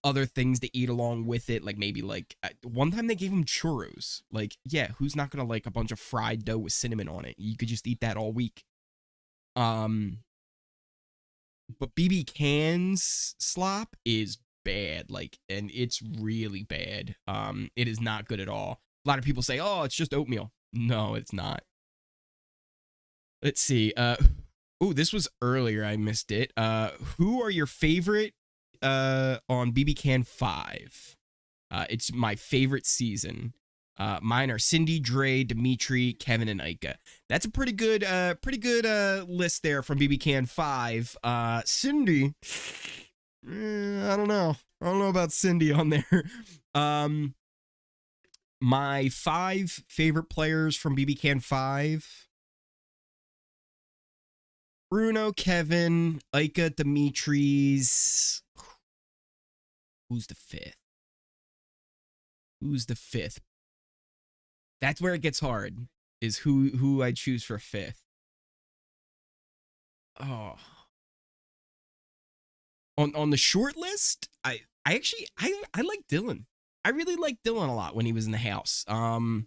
other things to eat along with it. Like maybe like one time they gave him churros. Like, yeah, who's not gonna like a bunch of fried dough with cinnamon on it? You could just eat that all week. But BBCAN's slop is bad, like, and it's really bad. It is not good at all. A lot of people say, oh, it's just oatmeal. No, it's not. Let's see. Oh, this was earlier. I missed it. Who are your favorite on BBCAN 5? It's my favorite season. Mine are Cindy, Dre, Dimitri, Kevin, and Ika. That's a pretty good list there from BBCAN 5. Cindy, I don't know. I don't know about Cindy on there. My 5 favorite players from BBCAN 5. Bruno, Kevin, Ika, Dimitri's. Who's the 5th? Who's the 5th? That's where it gets hard, is who I choose for 5th. Oh. On the short list, I actually like Dylan. I really liked Dylan a lot when he was in the house. Yeah,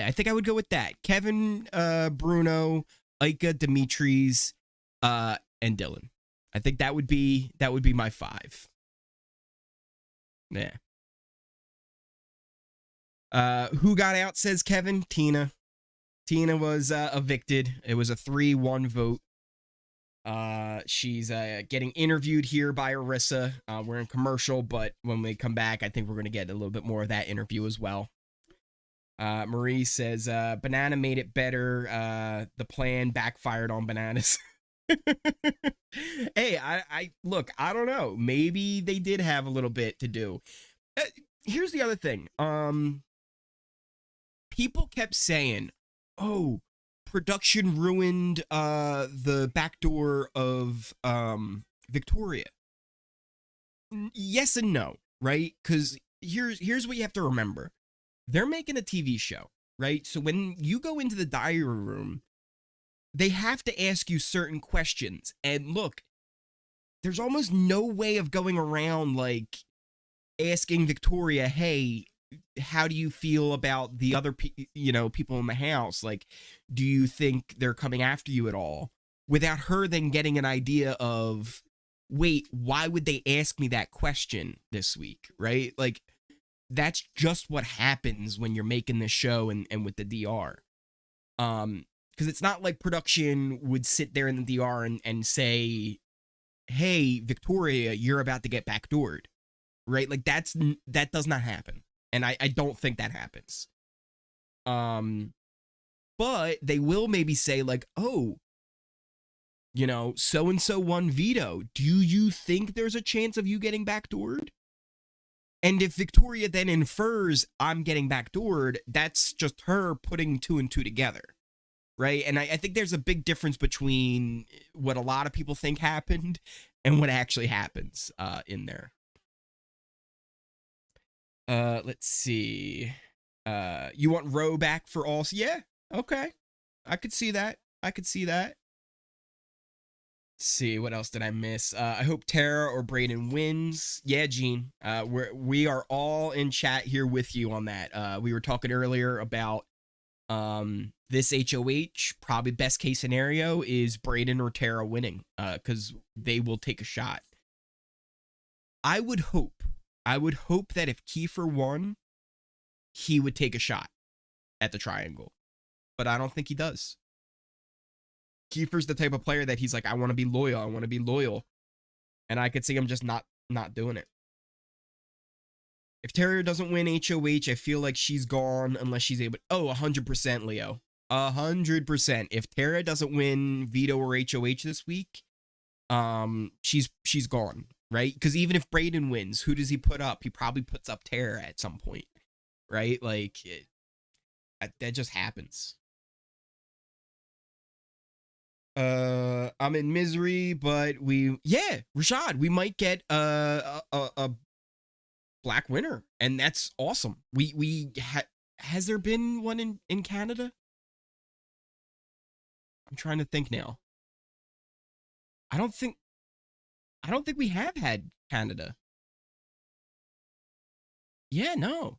I think I would go with that. Kevin, Bruno, Ika, Dimitri's, and Dylan. I think that would be my 5. Yeah. Who got out, says Kevin? Tina. Tina was evicted. It was a 3-1 vote. She's getting interviewed here by Arissa. We're in commercial, but when we come back, I think we're going to get a little bit more of that interview as well. Marie says, Banana made it better. The plan backfired on Bananas. Hey, I look, I don't know. Maybe they did have a little bit to do. Here's the other thing. People kept saying, oh, production ruined the backdoor of Victoria. Yes and no, right? Because here's what you have to remember. They're making a TV show, right? So when you go into the diary room, they have to ask you certain questions. And look, there's almost no way of going around like asking Victoria, hey, how do you feel about the other people in the house? Like, do you think they're coming after you at all? Without her then getting an idea of, wait, why would they ask me that question this week, right? Like, that's just what happens when you're making this show and with the DR. Because it's not like production would sit there in the DR and say, hey, Victoria, you're about to get backdoored, right? Like, that does not happen. And I don't think that happens. But they will maybe say like, oh, so-and-so won veto. Do you think there's a chance of you getting backdoored? And if Victoria then infers I'm getting backdoored, that's just her putting 2 and 2 together, right? And I think there's a big difference between what a lot of people think happened and what actually happens in there. Let's see. You want Roe back for all? Yeah, okay. I could see that. Let's see, what else did I miss? I hope Tera or Breydon wins. Yeah, Gene. We are all in chat here with you on that. We were talking earlier about this HOH. Probably best case scenario is Breydon or Tera winning, because they will take a shot. I would hope that if Kiefer won, he would take a shot at the triangle. But I don't think he does. Kiefer's the type of player that he's like, I want to be loyal. And I could see him just not doing it. If Tera doesn't win HOH, I feel like she's gone unless she's able. Oh, 100%, Leo. 100%. If Tera doesn't win veto or HOH this week, she's gone, right? Because even if Breydon wins, who does he put up? He probably puts up Tera at some point, right? Like, that just happens. I'm in misery, but Rashad, we might get a black winner, and that's awesome. Has there been one in Canada? I'm trying to think now. I don't think we have had Canada. Yeah, no.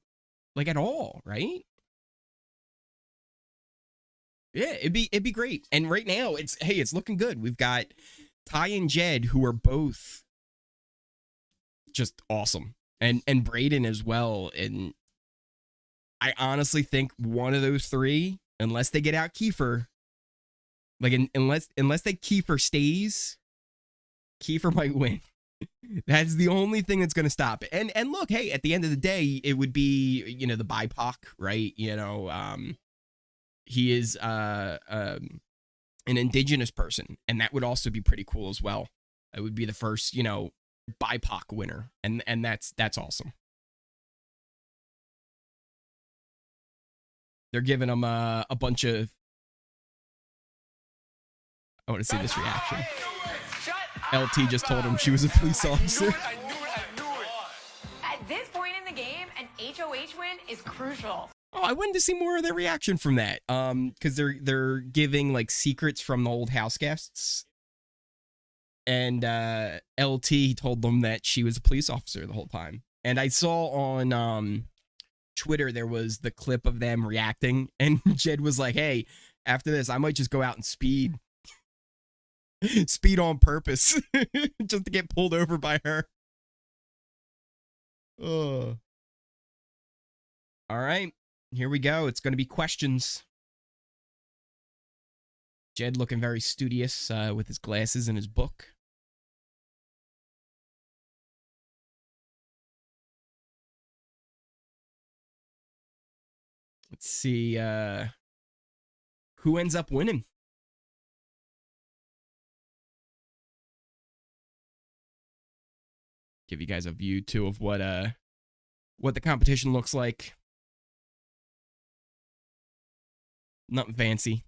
Like at all, right? Yeah, it'd be great. And right now it's looking good. We've got Ty and Jed, who are both just awesome. And Breydon as well. And I honestly think one of those three, unless they get out Kiefer, like unless that Kiefer stays, Kiefer might win. That's the only thing that's going to stop it. And look, hey, at the end of the day, it would be, the BIPOC, right? He is an indigenous person, and that would also be pretty cool as well. It would be the first, BIPOC winner, and that's awesome. They're giving him a bunch of. I want to see this reaction. LT just told him she was a police officer. I knew it. At this point in the game, an HOH win is crucial. Oh, I wanted to see more of their reaction from that. Because they're giving like secrets from the old house guests. And LT told them that she was a police officer the whole time. And I saw on Twitter there was the clip of them reacting, and Jed was like, "Hey, after this, I might just go out and speed on purpose just to get pulled over by her." Oh. All right. Here we go. It's going to be questions. Jed looking very studious with his glasses and his book. Let's see who ends up winning. Give you guys a view too of what the competition looks like. Nothing fancy.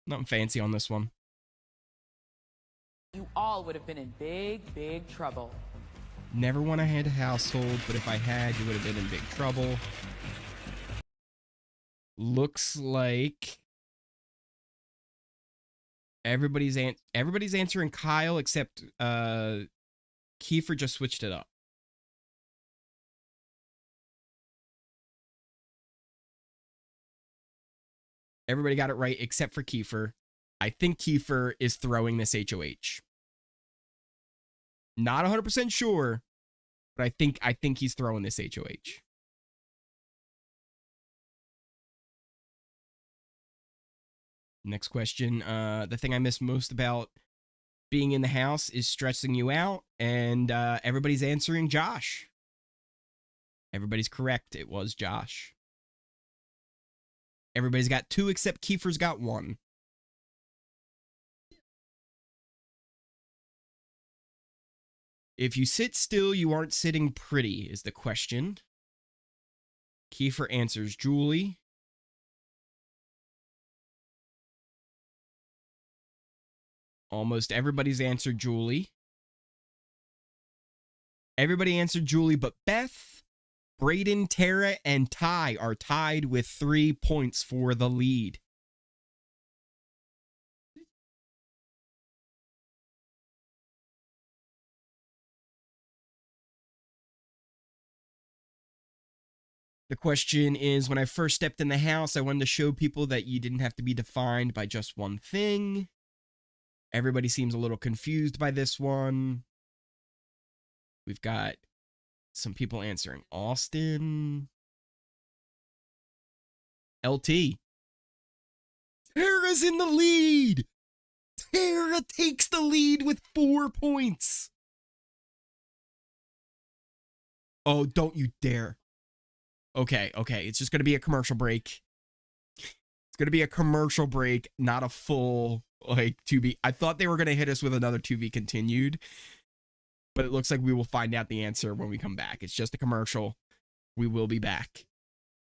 Nothing fancy on this one. You all would have been in big, big trouble. Never want to head household, but if I had, you would have been in big trouble. Looks like everybody's answering Kyle except Kiefer just switched it up. Everybody got it right except for Kiefer. I think Kiefer is throwing this HOH. Not 100% sure, but I think he's throwing this HOH. Next question. The thing I miss most about being in the house is stressing you out, and everybody's answering Josh. Everybody's correct. It was Josh. Everybody's got 2 except Kiefer's got 1. If you sit still, you aren't sitting pretty, is the question. Kiefer answers Julie. Almost everybody's answered Julie. Everybody answered Julie, but Beth, Breydon, Tera, and Ty are tied with 3 points for the lead. The question is, when I first stepped in the house, I wanted to show people that you didn't have to be defined by just one thing. Everybody seems a little confused by this one. We've got some people answering Austin. LT. Tara's in the lead. Tera takes the lead with 4 points. Oh, don't you dare. Okay. It's just going to be a commercial break. It's going to be a commercial break, not a full, like, 2B. I thought they were going to hit us with another 2B continued, but it looks like we will find out the answer when we come back. It's just a commercial. We will be back.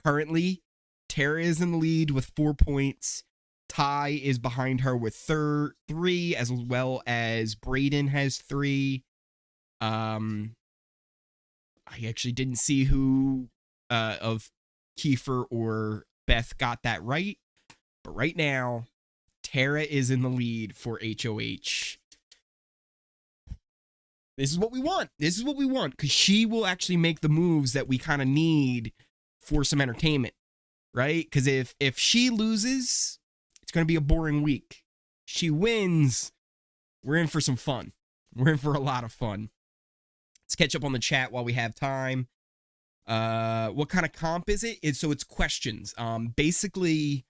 Currently, Tera is in the lead with 4 points. Ty is behind her with 3, as well as Breydon has 3. I actually didn't see who of Kiefer or Beth got that right. But right now, Tera is in the lead for HOH. This is what we want. This is what we want, because she will actually make the moves that we kind of need for some entertainment, right? Because if she loses, it's going to be a boring week. She wins, we're in for some fun. We're in for a lot of fun. Let's catch up on the chat while we have time. What kind of comp is it? So it's questions. Basically,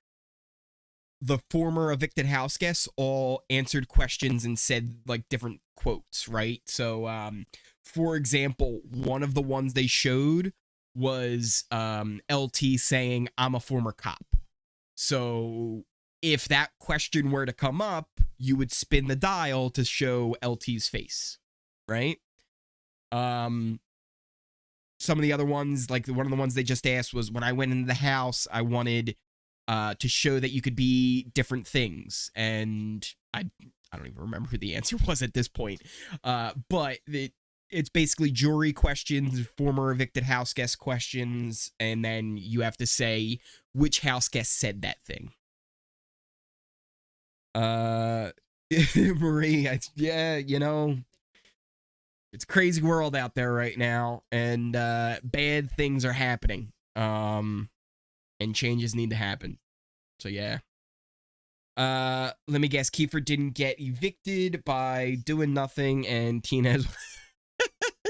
the former evicted house guests all answered questions and said like different quotes, right? So, for example, one of the ones they showed was LT saying, "I'm a former cop." So if that question were to come up, you would spin the dial to show LT's face, right? Some of the other ones, like one of the ones they just asked was, when I went into the house, I wanted to show that you could be different things. And I don't even remember who the answer was at this point. But it's basically jury questions, former evicted house guest questions, and then you have to say which house guest said that thing. Marie, yeah, you know, it's a crazy world out there right now, and bad things are happening, and changes need to happen. So yeah. Let me guess, Kiefer didn't get evicted by doing nothing, and Tina has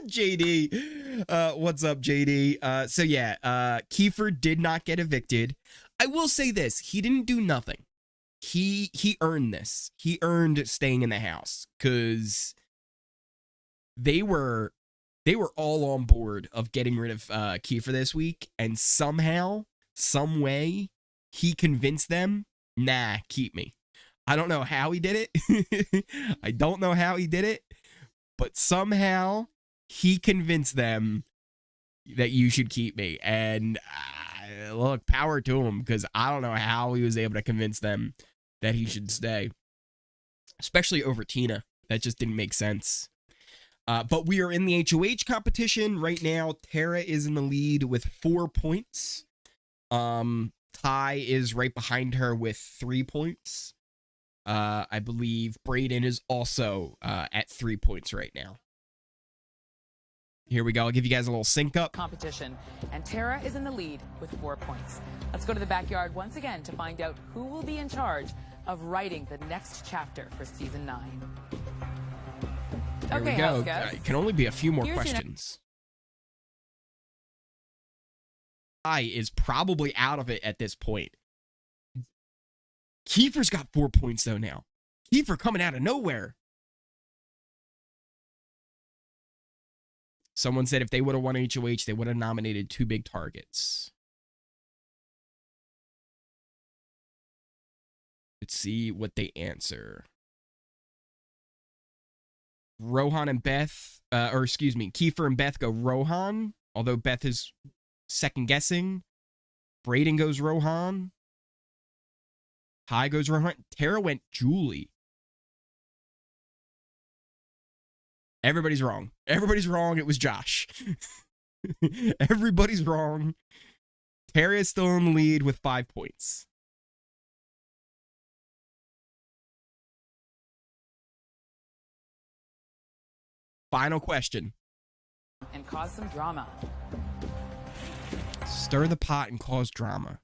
JD, what's up, JD? So yeah, Kiefer did not get evicted. I will say this: he didn't do nothing. He earned this. He earned staying in the house because they were all on board of getting rid of Kiefer this week, and somehow, some way, he convinced them, nah, keep me. I don't know how he did it. I don't know how he did it, but somehow he convinced them that you should keep me. And look, power to him, because I don't know how he was able to convince them that he should stay, especially over Tina. That just didn't make sense. But we are in the HOH competition right now. Tera is in the lead with 4 points. Ty is right behind her with 3 points. I believe Breydon is also at 3 points right now. Here we go. I'll give you guys a little sync up. Competition, and Tera is in the lead with 4 points. Let's go to the backyard once again to find out who will be in charge of writing the next chapter for season 9. Here we go. It can only be a few more questions. Ty is probably out of it at this point. Kiefer's got 4 points though now. Kiefer coming out of nowhere. Someone said if they would have won HOH, they would have nominated 2 big targets. Let's see what they answer. Rohan and Beth, Kiefer and Beth go Rohan, although Beth is second guessing. Breydon goes Rohan. Ty goes Rohan. Tera went Julie. Everybody's wrong. Everybody's wrong. It was Josh. Everybody's wrong. Tera is still in the lead with 5 points. Final question. And cause some drama. Stir the pot and cause drama.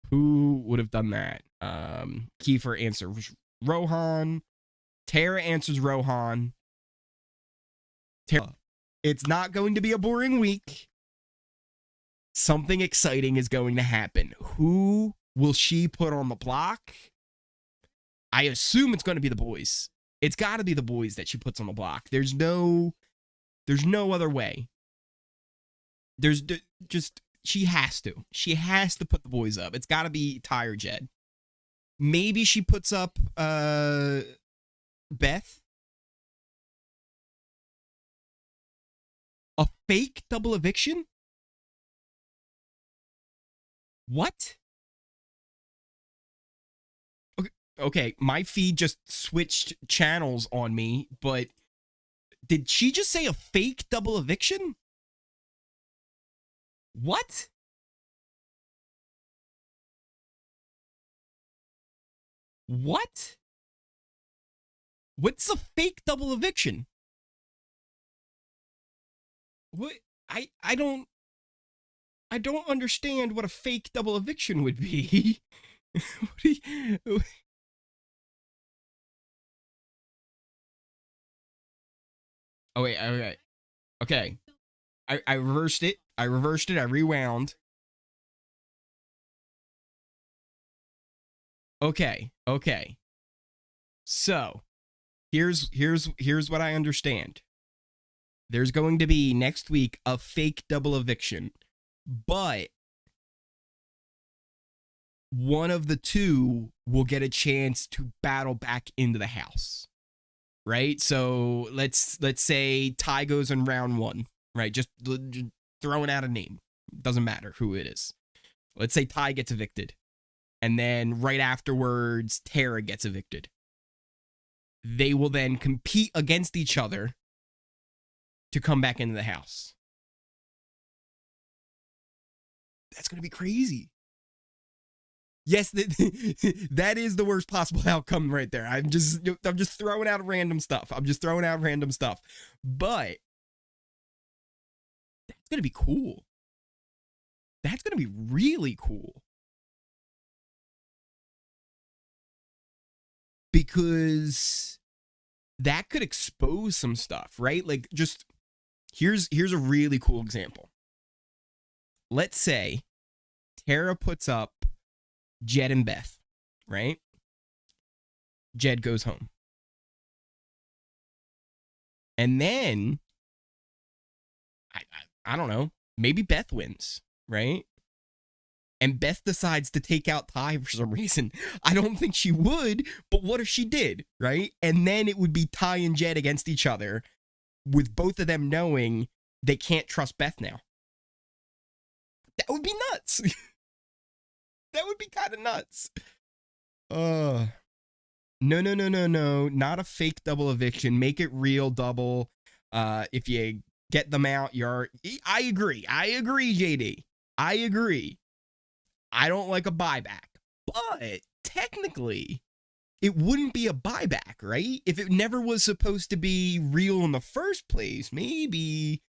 Who would have done that? Kiefer answers Rohan. Tera answers Rohan. Tera. It's not going to be a boring week. Something exciting is going to happen. Who will she put on the block? I assume it's going to be the boys. It's got to be the boys that she puts on the block. There's no other way. She has to. She has to put the boys up. It's got to be Ty or Jed. Maybe she puts up Beth. A fake double eviction? What? Okay, my feed just switched channels on me, but did she just say a fake double eviction? What? What? What's a fake double eviction? What? I don't understand what a fake double eviction would be. Oh wait, okay. I reversed it. I rewound. Okay. So, here's what I understand. There's going to be next week a fake double eviction, but one of the two will get a chance to battle back into the house. Right? So let's say Ty goes in round 1, right? Just throwing out a name. Doesn't matter who it is. Let's say Ty gets evicted. And then right afterwards, Tera gets evicted. They will then compete against each other to come back into the house. That's going to be crazy. Yes, that is the worst possible outcome right there. I'm just throwing out random stuff. But that's going to be cool. That's going to be really cool. Because that could expose some stuff, right? Like, just Here's a really cool example. Let's say Tera puts up Jed and Beth, right? Jed goes home. And then, I don't know, maybe Beth wins, right? And Beth decides to take out Ty for some reason. I don't think she would, but what if she did, right? And then it would be Ty and Jed against each other, with both of them knowing they can't trust Beth now. That would be nuts. That would be kind of nuts. No. Not a fake double eviction. Make it real double. If you get them out, I agree, JD. I agree. I don't like a buyback. But technically, it wouldn't be a buyback, right? If it never was supposed to be real in the first place, maybe,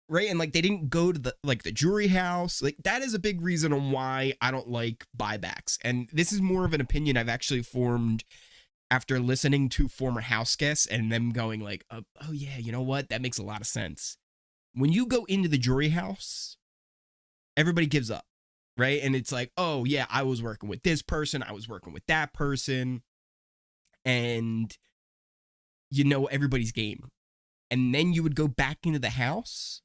right? And like they didn't go to the jury house. Like that is a big reason on why I don't like buybacks. And this is more of an opinion I've actually formed after listening to former house guests and them going like, oh yeah, you know what? That makes a lot of sense. When you go into the jury house, everybody gives up. Right. And it's like, oh, yeah, I was working with this person. I was working with that person. And you know everybody's game. And then you would go back into the house.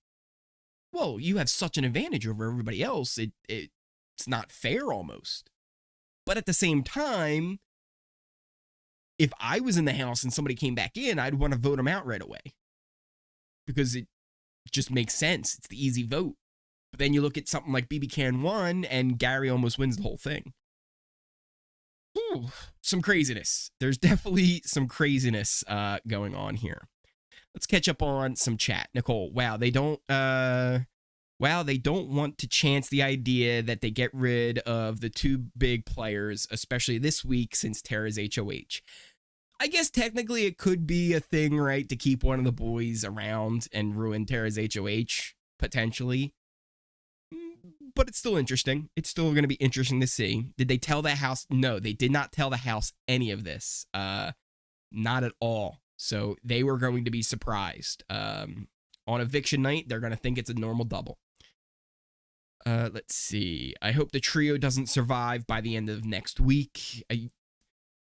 Well, you have such an advantage over everybody else. It's not fair almost. But at the same time, if I was in the house and somebody came back in, I'd want to vote them out right away. Because it just makes sense. It's the easy vote. But then you look at something like BBCAN9 and Gary almost wins the whole thing. Whew, some craziness. There's definitely some craziness going on here. Let's catch up on some chat. Nicole, wow, they don't want to chance the idea that they get rid of the two big players, especially this week since Tera's HOH. I guess technically it could be a thing, right, to keep one of the boys around and ruin Tera's HOH, potentially. But it's still interesting. It's still going to be interesting to see. Did they tell the house? No, they did not tell the house any of this. Not at all. So they were going to be surprised. On eviction night, they're going to think it's a normal double. Let's see. I hope the trio doesn't survive by the end of next week.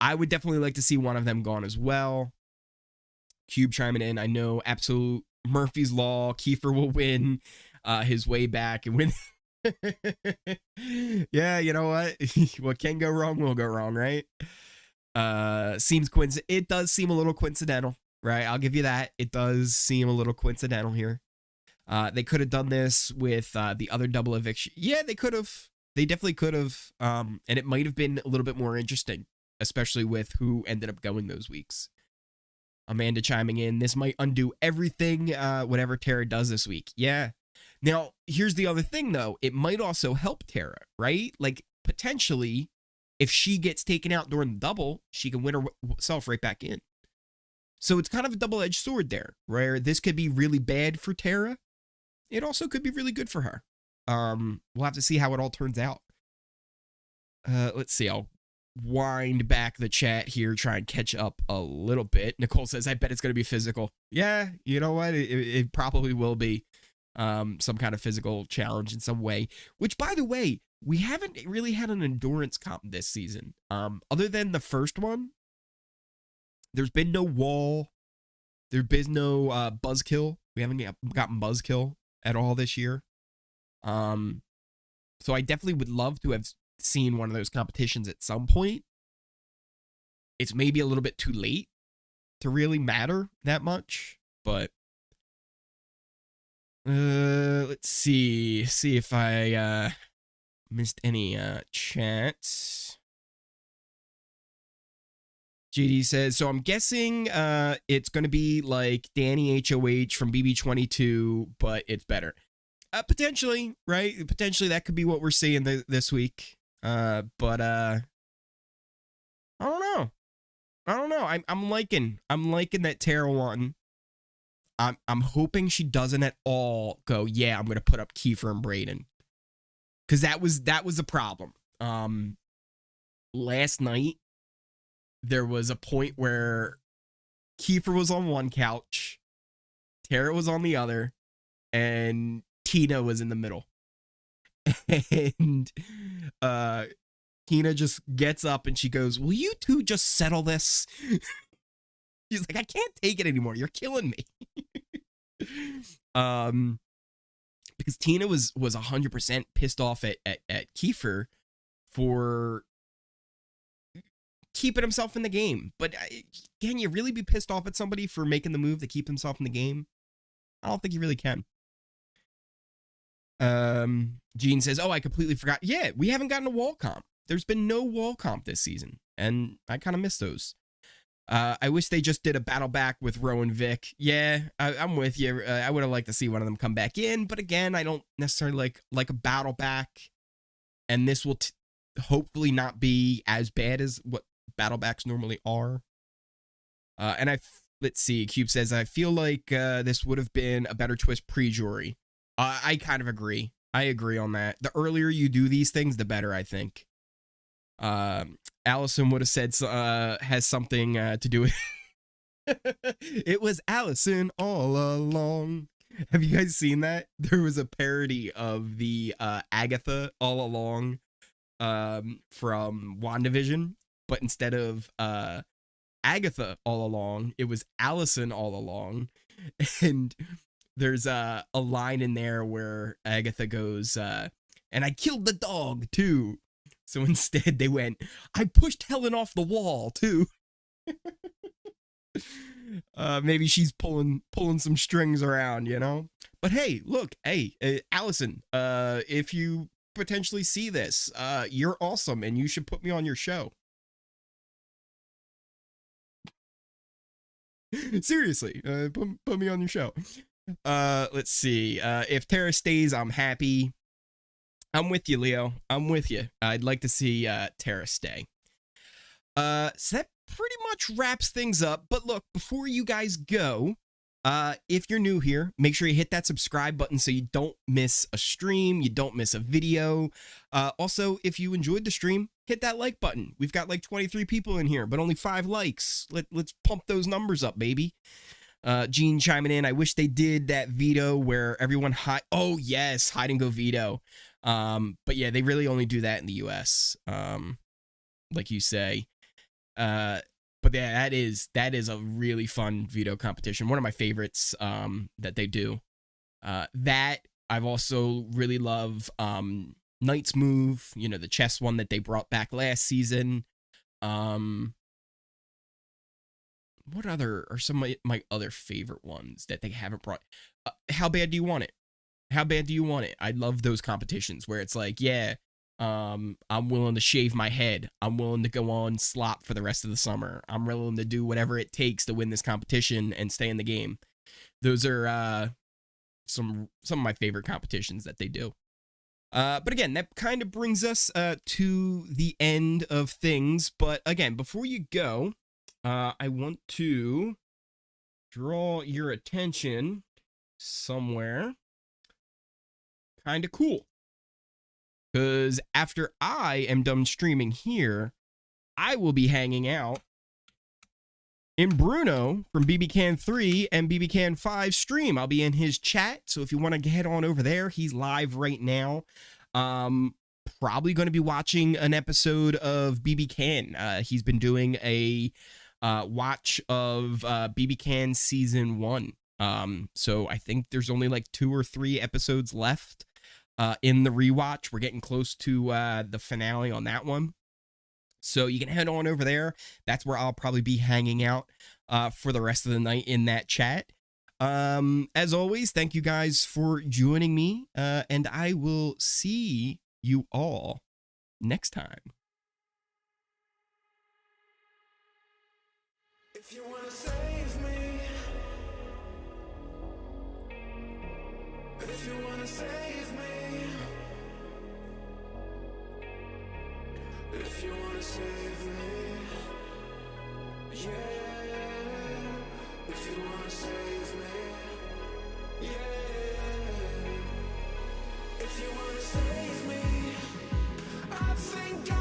I would definitely like to see one of them gone as well. Cube chiming in. I know absolute Murphy's Law. Kiefer will win his way back and win. Yeah, you know what? What can go wrong will go wrong, right? It does seem a little coincidental, right? I'll give you that. It does seem a little coincidental here. They could have done this with the other double eviction. Yeah, they could have. They definitely could have. And it might have been a little bit more interesting, especially with who ended up going those weeks. Amanda chiming in. This might undo everything, whatever Tera does this week. Yeah. Now, here's the other thing, though. It might also help Tera, right? Like, potentially, if she gets taken out during the double, she can win herself right back in. So it's kind of a double-edged sword there, where this could be really bad for Tera. It also could be really good for her. We'll have to see how it all turns out. Let's see. I'll wind back the chat here, try and catch up a little bit. Nicole says, I bet it's going to be physical. Yeah, you know what? It probably will be. Some kind of physical challenge in some way, which, by the way, we haven't really had an endurance comp this season. Other than the first one, there's been no wall. There's been no buzzkill. We haven't gotten buzzkill at all this year. So I definitely would love to have seen one of those competitions at some point. It's maybe a little bit too late to really matter that much, but let's see if I missed any chats. JD says, so I'm guessing it's going to be like Danny HOH from BB22, but it's better. Potentially, right? Potentially that could be what we're seeing this week. But I don't know. I'm liking that Tera won. I'm hoping she doesn't at all go, yeah, I'm going to put up Kiefer and Breydon. Because that was the problem. Last night, there was a point where Kiefer was on one couch, Tera was on the other, and Tina was in the middle. And Tina just gets up and she goes, "Will you two just settle this?" She's like, "I can't take it anymore. You're killing me." Because Tina was 100% pissed off at Kiefer for keeping himself in the game. But can you really be pissed off at somebody for making the move to keep himself in the game? I don't think you really can. Gene says, "Oh, I completely forgot." Yeah, we haven't gotten a wall comp. There's been no wall comp this season, and I kind of miss those. I wish they just did a battle back with Rowan Vic. Yeah, I'm with you. I would have liked to see one of them come back in, but again, I don't necessarily like a battle back, and this will hopefully not be as bad as what battle backs normally are. And let's see, Cube says, "I feel like this would have been a better twist pre-jury." I kind of agree. I agree on that. The earlier you do these things, the better, I think. Allison would have said has something to do with it was Allison all along. Have you guys seen that? There was a parody of the Agatha all along from WandaVision, but instead of Agatha all along, it was Allison all along. And there's a line in there where Agatha goes, "And I killed the dog too." So instead they went, "I pushed Helen off the wall too." Maybe she's pulling some strings around, you know? But hey, look, hey, Allison, if you potentially see this, you're awesome and you should put me on your show. Seriously, put me on your show. Let's see. If Tera stays, I'm happy. I'm with you, Leo. I'm with you. I'd like to see Tera stay. So that pretty much wraps things up. But look, before you guys go, if you're new here, make sure you hit that subscribe button so you don't miss a stream, you don't miss a video. Also, if you enjoyed the stream, hit that like button. We've got like 23 people in here, but only 5 likes. Let's pump those numbers up, baby. Gene chiming in, "I wish they did that veto where everyone oh yes, hide and go veto. But yeah, they really only do that in the US, like you say. But yeah, that is a really fun veto competition. One of my favorites that they do. That I've also really love Knight's Move, you know, the chess one that they brought back last season. What other are some of my other favorite ones that they haven't brought? How Bad Do You Want It? How Bad Do You Want It? I love those competitions where it's like, yeah, I'm willing to shave my head. I'm willing to go on slop for the rest of the summer. I'm willing to do whatever it takes to win this competition and stay in the game. Those are some of my favorite competitions that they do. But again, that kind of brings us to the end of things. But again, before you go, I want to draw your attention somewhere kind of cool. Because after I am done streaming here, I will be hanging out in Bruno from BBCAN3 and BBCAN5 stream. I'll be in his chat, so if you want to head on over there, he's live right now. Probably going to be watching an episode of BBCAN. He's been doing a watch of BBCAN season 1. So I think there's only like 2 or 3 episodes left in the rewatch. We're getting close to the finale on that one. So you can head on over there. That's where I'll probably be hanging out for the rest of the night in that chat. As always, thank you guys for joining me, and I will see you all next time. If you wanna save me, if you wanna save me, if you wanna save me, yeah, if you wanna save me, yeah, if you wanna save me, I think